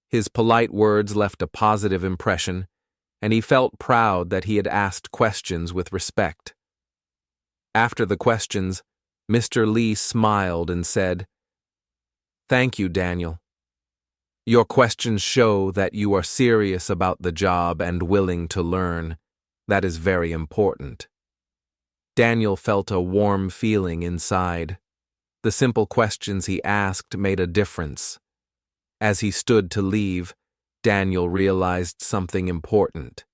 His polite words left a positive impression, and he felt proud that he had asked questions with respect. After the questions, Mr. Lee smiled and said, "Thank you, Daniel. Your questions show that you are serious about the job and willing to learn. That is very important." Daniel felt a warm feeling inside. The simple questions he asked made a difference. As he stood to leave, Daniel realized something important.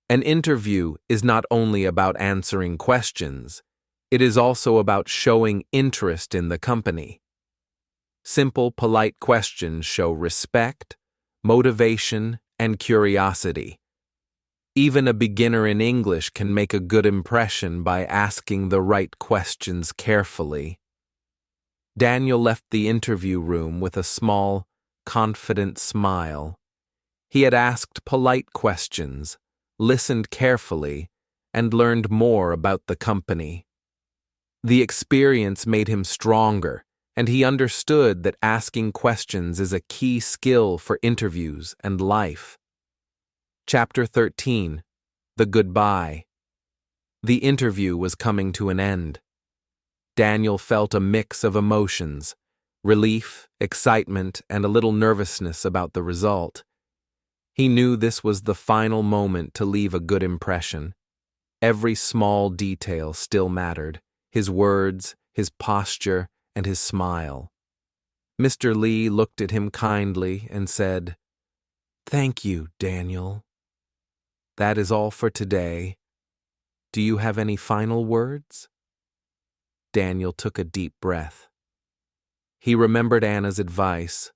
An interview is not only about answering questions, it is also about showing interest in the company. Simple, polite questions show respect, motivation, and curiosity. Even a beginner in English can make a good impression by asking the right questions carefully. Daniel left the interview room with a small, confident smile. He had asked polite questions, listened carefully, and learned more about the company. The experience made him stronger, and he understood that asking questions is a key skill for interviews and life. Chapter 13. The Goodbye. The interview was coming to an end. Daniel felt a mix of emotions, relief, excitement, and a little nervousness about the result. He knew this was the final moment to leave a good impression. Every small detail still mattered: his words, his posture, and his smile. Mr. Lee looked at him kindly and said, "Thank you, Daniel. That is all for today. Do you have any final words?" Daniel took a deep breath. He remembered Anna's advice: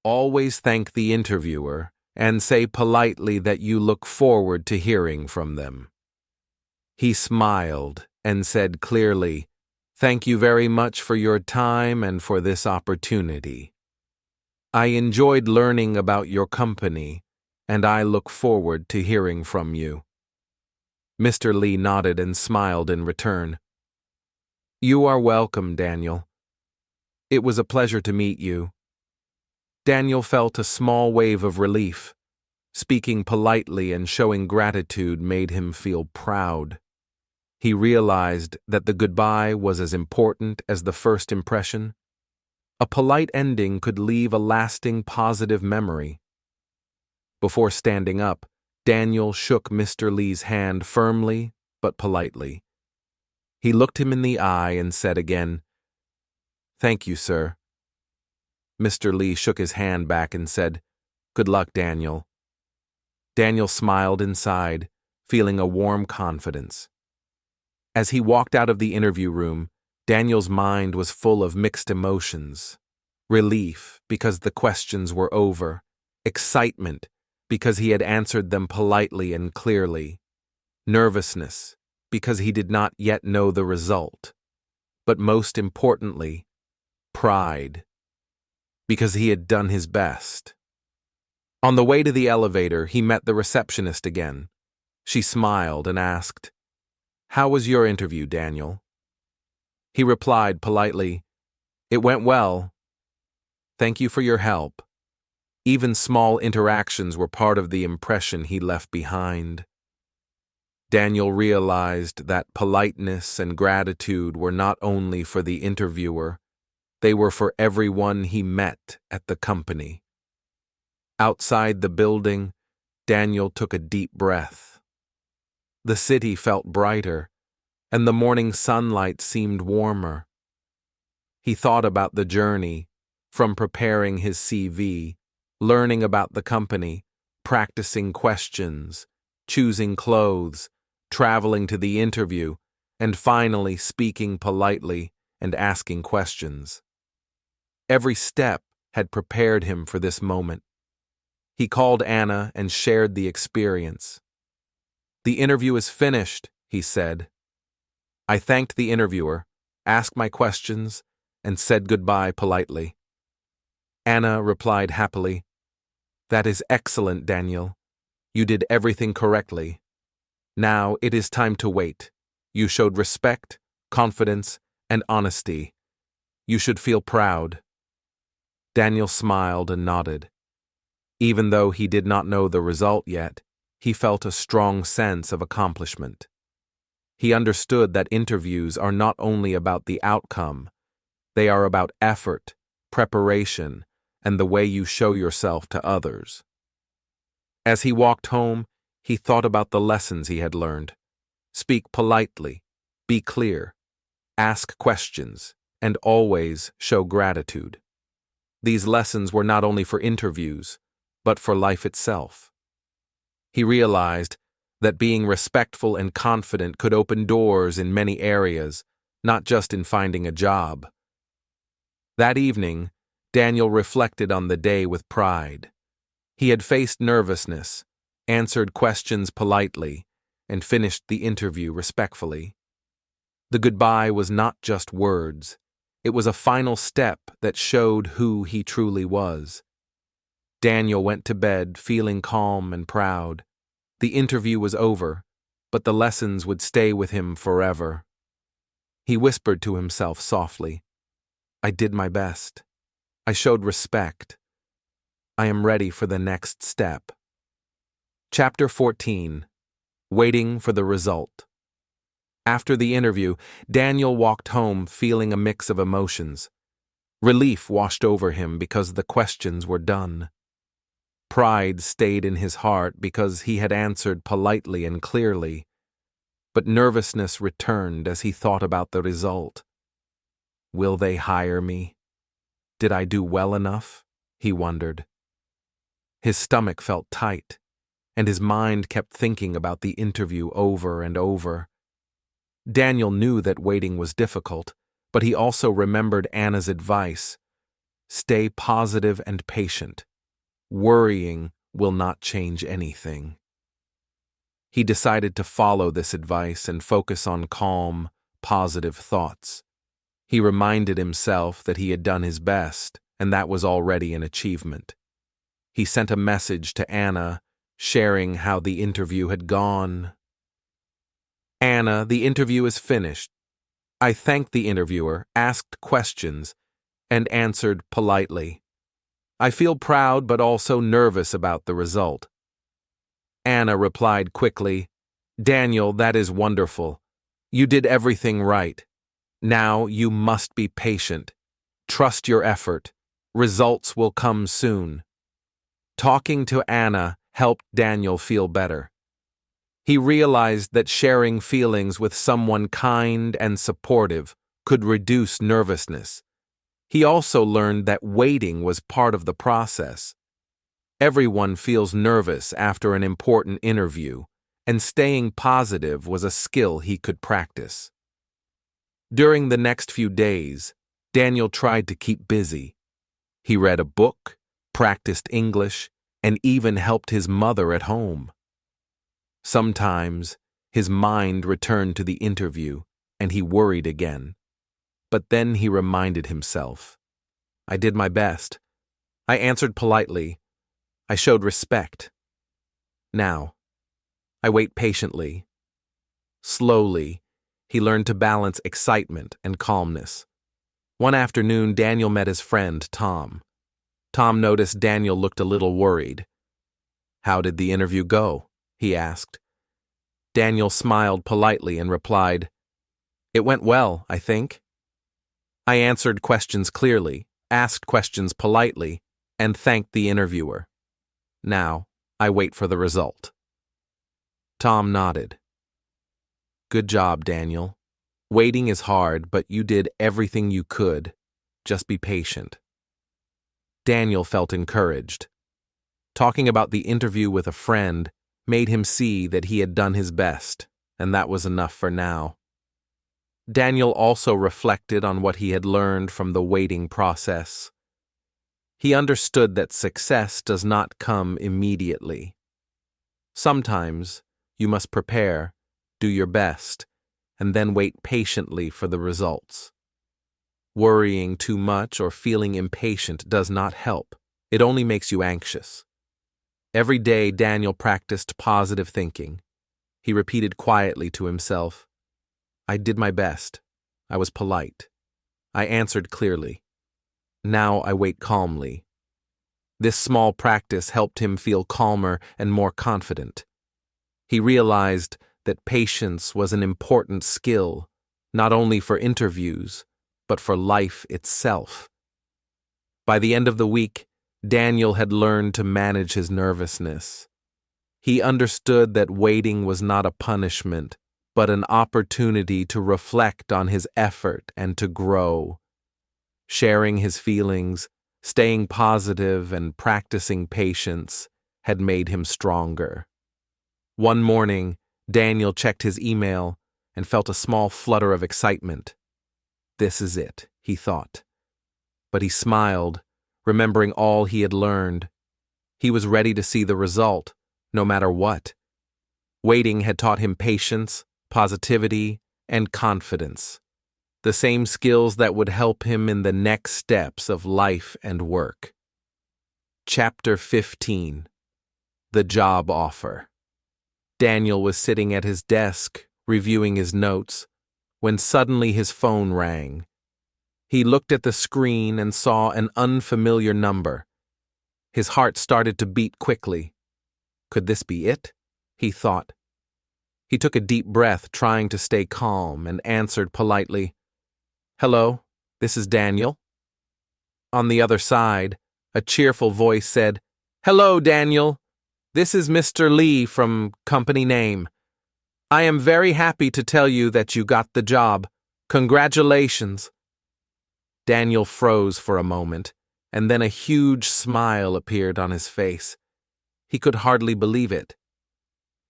always thank the interviewer and say politely that you look forward to hearing from them. He smiled and said clearly, "Thank you very much for your time and for this opportunity. I enjoyed learning about your company, and I look forward to hearing from you." Mr. Lee nodded and smiled in return. "You are welcome, Daniel. It was a pleasure to meet you." Daniel felt a small wave of relief. Speaking politely and showing gratitude made him feel proud. He realized that the goodbye was as important as the first impression. A polite ending could leave a lasting positive memory. Before standing up, Daniel shook Mr. Lee's hand firmly but politely. He looked him in the eye and said again, "Thank you, sir." Mr. Lee shook his hand back and said, "Good luck, Daniel." Daniel smiled inside, feeling a warm confidence. As he walked out of the interview room, Daniel's mind was full of mixed emotions. Relief, because the questions were over. Excitement, because he had answered them politely and clearly. Nervousness, because he did not yet know the result. But most importantly, pride, because he had done his best. On the way to the elevator, he met the receptionist again. She smiled and asked, "How was your interview, Daniel?" He replied politely, "It went well. Thank you for your help." Even small interactions were part of the impression he left behind. Daniel realized that politeness and gratitude were not only for the interviewer, they were for everyone he met at the company. Outside the building, Daniel took a deep breath. The city felt brighter, and the morning sunlight seemed warmer. He thought about the journey, from preparing his CV, learning about the company, practicing questions, choosing clothes, traveling to the interview, and finally speaking politely and asking questions. Every step had prepared him for this moment. He called Anna and shared the experience. "The interview is finished," he said. I thanked the interviewer, asked my questions, and said goodbye politely. Anna replied happily, "That is excellent, Daniel. You did everything correctly. Now it is time to wait. You showed respect, confidence, and honesty. You should feel proud." Daniel smiled and nodded. Even though he did not know the result yet, he felt a strong sense of accomplishment. He understood that interviews are not only about the outcome, they are about effort, preparation, and the way you show yourself to others. As he walked home, he thought about the lessons he had learned. Speak politely, be clear, ask questions, and always show gratitude. These lessons were not only for interviews, but for life itself. He realized that being respectful and confident could open doors in many areas, not just in finding a job. That evening, Daniel reflected on the day with pride. He had faced nervousness, answered questions politely, and finished the interview respectfully. The goodbye was not just words. It was a final step that showed who he truly was. Daniel went to bed feeling calm and proud. The interview was over, but the lessons would stay with him forever. He whispered to himself softly, "I did my best. I showed respect. I am ready for the next step." Chapter 14. Waiting for the result. After the interview, Daniel walked home feeling a mix of emotions. Relief washed over him because the questions were done. Pride stayed in his heart because he had answered politely and clearly, but nervousness returned as he thought about the result. Will they hire me? Did I do well enough? He wondered. His stomach felt tight, and his mind kept thinking about the interview over and over. Daniel knew that waiting was difficult, but he also remembered Anna's advice: stay positive and patient. Worrying will not change anything. He decided to follow this advice and focus on calm, positive thoughts. He reminded himself that he had done his best, and that was already an achievement. He sent a message to Anna, sharing how the interview had gone. "Anna, the interview is finished." I thanked the interviewer, asked questions, and answered politely. "I feel proud but also nervous about the result." Anna replied quickly, "Daniel, that is wonderful. You did everything right. Now you must be patient. Trust your effort. Results will come soon. Talking to Anna helped Daniel feel better. He realized that sharing feelings with someone kind and supportive could reduce nervousness. He also learned that waiting was part of the process. Everyone feels nervous after an important interview, and staying positive was a skill he could practice. During the next few days, Daniel tried to keep busy. He read a book, practiced English, and even helped his mother at home. Sometimes, his mind returned to the interview, and he worried again. But then he reminded himself, I did my best. I answered politely. I showed respect. Now, I wait patiently. Slowly, he learned to balance excitement and calmness. One afternoon, Daniel met his friend, Tom. Tom noticed Daniel looked a little worried. How did the interview go? He asked. Daniel smiled politely and replied, It went well, I think. I answered questions clearly, asked questions politely, and thanked the interviewer. Now, I wait for the result. Tom nodded. Good job, Daniel. Waiting is hard, but you did everything you could. Just be patient. Daniel felt encouraged. Talking about the interview with a friend made him see that he had done his best, and that was enough for now. Daniel also reflected on what he had learned from the waiting process. He understood that success does not come immediately. Sometimes you must prepare, do your best, and then wait patiently for the results. Worrying too much or feeling impatient does not help. It only makes you anxious. Every day, Daniel practiced positive thinking. He repeated quietly to himself, I did my best. I was polite. I answered clearly. Now I wait calmly. This small practice helped him feel calmer and more confident. He realized that patience was an important skill, not only for interviews, but for life itself. By the end of the week, Daniel had learned to manage his nervousness. He understood that waiting was not a punishment, but an opportunity to reflect on his effort and to grow. Sharing his feelings, staying positive, and practicing patience had made him stronger. One morning, Daniel checked his email and felt a small flutter of excitement. This is it, he thought. But he smiled, remembering all he had learned. He was ready to see the result, no matter what. Waiting had taught him patience, positivity, and confidence, the same skills that would help him in the next steps of life and work. Chapter 15. The Job Offer. Daniel was sitting at his desk, reviewing his notes, when suddenly his phone rang. He looked at the screen and saw an unfamiliar number. His heart started to beat quickly. Could this be it? He thought. He took a deep breath, trying to stay calm, and answered politely, Hello, this is Daniel. On the other side, a cheerful voice said, Hello, Daniel. This is Mr. Lee from company name. I am very happy to tell you that you got the job. Congratulations. Daniel froze for a moment, and then a huge smile appeared on his face. He could hardly believe it.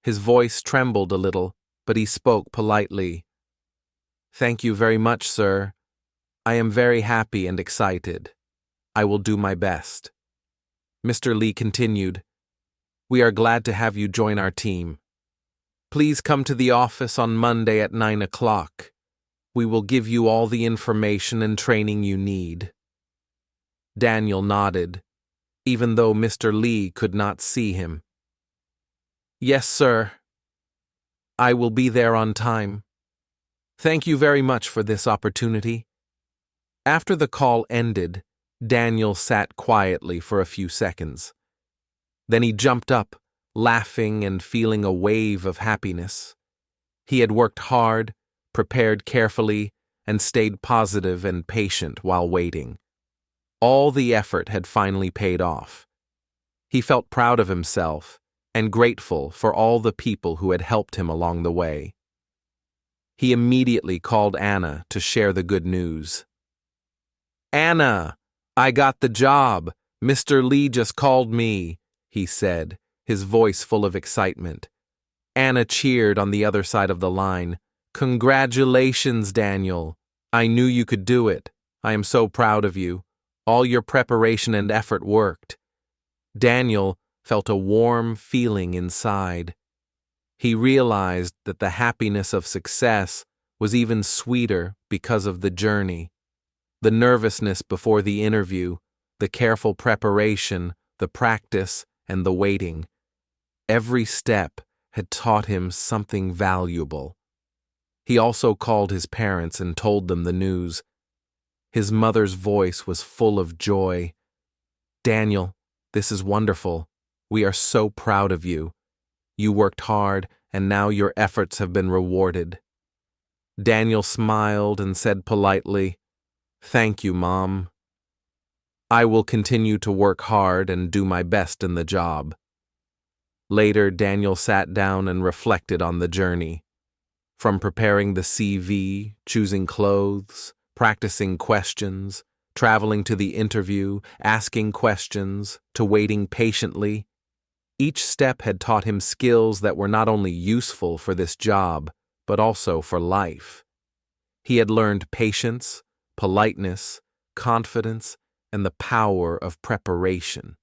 His voice trembled a little, but he spoke politely. Thank you very much, sir. I am very happy and excited. I will do my best. Mr. Lee continued, We are glad to have you join our team. Please come to the office on Monday at 9 o'clock. We will give you all the information and training you need. Daniel nodded, even though Mr. Lee could not see him. Yes, sir. I will be there on time. Thank you very much for this opportunity. After the call ended, Daniel sat quietly for a few seconds. Then he jumped up, laughing and feeling a wave of happiness. He had worked hard, prepared carefully, and stayed positive and patient while waiting. All the effort had finally paid off. He felt proud of himself and grateful for all the people who had helped him along the way. He immediately called Anna to share the good news. "Anna, I got the job. Mr. Lee just called me," he said, his voice full of excitement. Anna cheered on the other side of the line. "Congratulations, Daniel. I knew you could do it. I am so proud of you. All your preparation and effort worked." Daniel felt a warm feeling inside. He realized that the happiness of success was even sweeter because of the journey. The nervousness before the interview, the careful preparation, the practice, and the waiting. Every step had taught him something valuable. He also called his parents and told them the news. His mother's voice was full of joy. "Daniel, this is wonderful. We are so proud of you. You worked hard, and now your efforts have been rewarded." Daniel smiled and said politely, "Thank you, Mom. I will continue to work hard and do my best in the job." Later, Daniel sat down and reflected on the journey. From preparing the CV, choosing clothes, practicing questions, traveling to the interview, asking questions, to waiting patiently, each step had taught him skills that were not only useful for this job, but also for life. He had learned patience, politeness, confidence, and the power of preparation.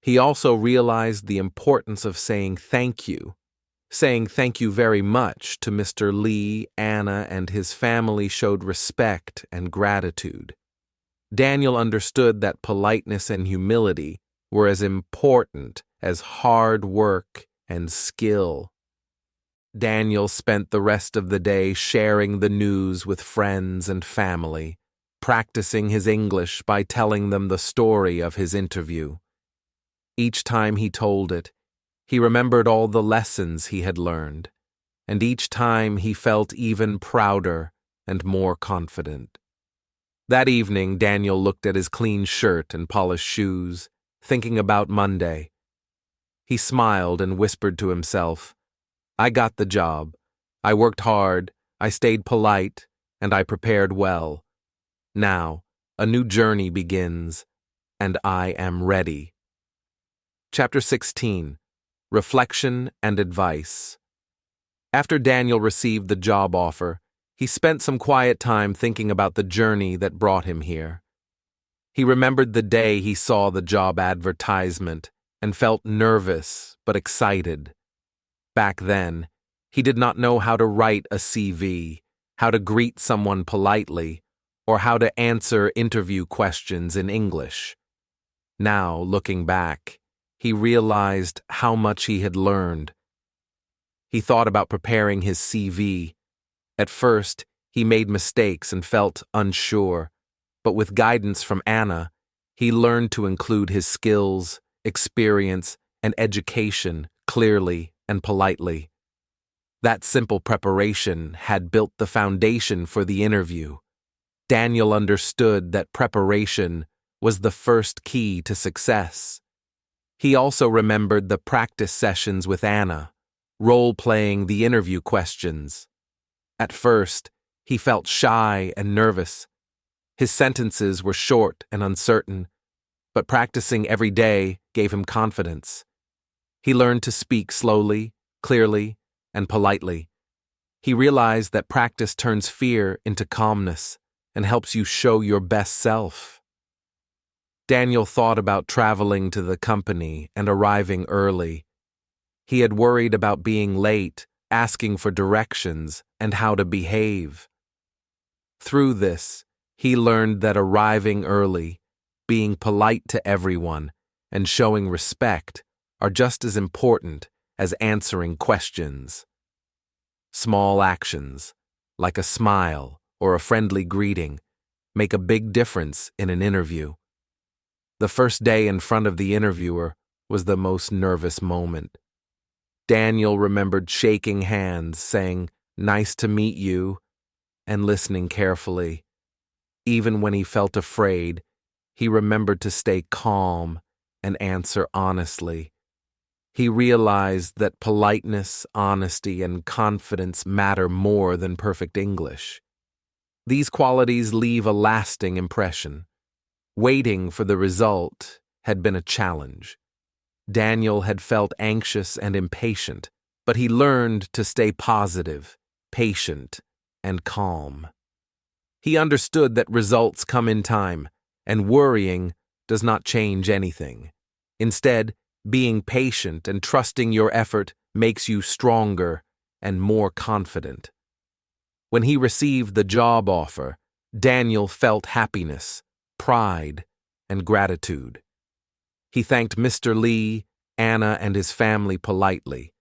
He also realized the importance of saying thank you very much to Mr. Lee. Anna, and his family showed respect and gratitude. Daniel understood that politeness and humility were as important as hard work and skill. Daniel spent the rest of the day sharing the news with friends and family, practicing his English by telling them the story of his interview. Each time he told it, he remembered all the lessons he had learned, and each time he felt even prouder and more confident. That evening, Daniel looked at his clean shirt and polished shoes, thinking about Monday. He smiled and whispered to himself, "I got the job. I worked hard, I stayed polite, and I prepared well. Now, a new journey begins, and I am ready." Chapter 16. Reflection and Advice. After Daniel received the job offer, he spent some quiet time thinking about the journey that brought him here. He remembered the day he saw the job advertisement and felt nervous but excited. Back then, he did not know how to write a CV, how to greet someone politely, or how to answer interview questions in English. Now, looking back, he realized how much he had learned. He thought about preparing his CV. At first, he made mistakes and felt unsure, but with guidance from Anna, he learned to include his skills, experience, and education clearly and politely. That simple preparation had built the foundation for the interview. Daniel understood that preparation was the first key to success. He also remembered the practice sessions with Anna, role-playing the interview questions. At first, he felt shy and nervous. His sentences were short and uncertain, but practicing every day gave him confidence. He learned to speak slowly, clearly, and politely. He realized that practice turns fear into calmness and helps you show your best self. Daniel thought about traveling to the company and arriving early. He had worried about being late, asking for directions, and how to behave. Through this, he learned that arriving early, being polite to everyone, and showing respect are just as important as answering questions. Small actions, like a smile or a friendly greeting, make a big difference in an interview. The first day in front of the interviewer was the most nervous moment. Daniel remembered shaking hands, saying, "Nice to meet you," and listening carefully. Even when he felt afraid, He remembered to stay calm and answer honestly. He realized that politeness, honesty, and confidence matter more than perfect English. These qualities leave a lasting impression. Waiting for the result had been a challenge. Daniel had felt anxious and impatient, but he learned to stay positive, patient, and calm. He understood that results come in time, and worrying does not change anything. Instead, being patient and trusting your effort makes you stronger and more confident. When he received the job offer, Daniel felt happiness, pride, and gratitude. He thanked Mr. Lee, Anna, and his family politely.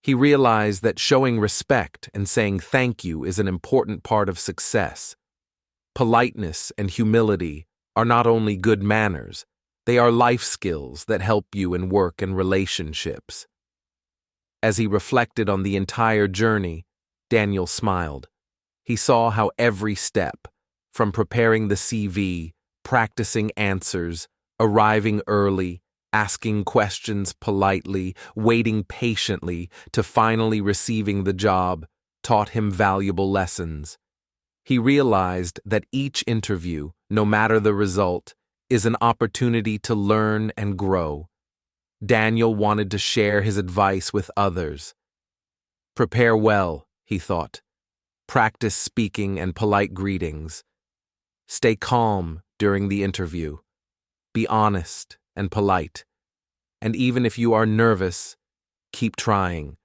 He realized that showing respect and saying thank you is an important part of success. Politeness and humility are not only good manners, they are life skills that help you in work and relationships. As he reflected on the entire journey, Daniel smiled. He saw how every step, from preparing the CV, practicing answers, arriving early, asking questions politely, waiting patiently, to finally receiving the job, taught him valuable lessons. He realized that each interview, no matter the result, is an opportunity to learn and grow. Daniel wanted to share his advice with others. Prepare well, he thought. Practice speaking and polite greetings. Stay calm during the interview. Be honest and polite. And even if you are nervous, keep trying.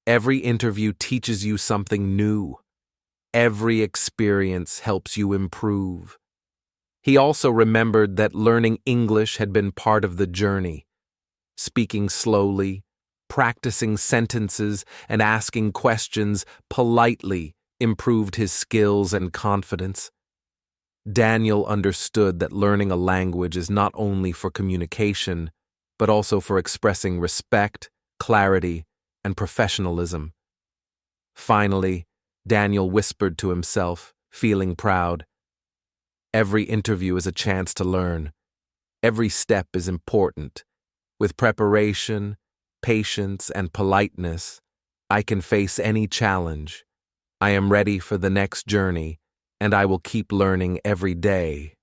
Every interview teaches you something new. Every experience helps you improve. He also remembered that learning English had been part of the journey. Speaking slowly, practicing sentences, and asking questions politely improved his skills and confidence. Daniel understood that learning a language is not only for communication, but also for expressing respect, clarity, and professionalism. Finally, Daniel whispered to himself, feeling proud. Every interview is a chance to learn. Every step is important. With preparation, patience, and politeness, I can face any challenge. I am ready for the next journey, and I will keep learning every day.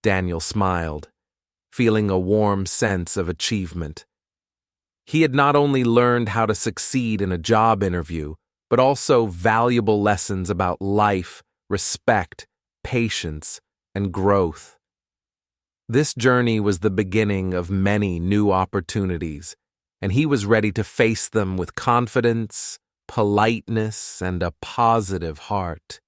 Daniel smiled, feeling a warm sense of achievement. He had not only learned how to succeed in a job interview, but also valuable lessons about life, respect, patience, and growth. This journey was the beginning of many new opportunities, and he was ready to face them with confidence, politeness, and a positive heart.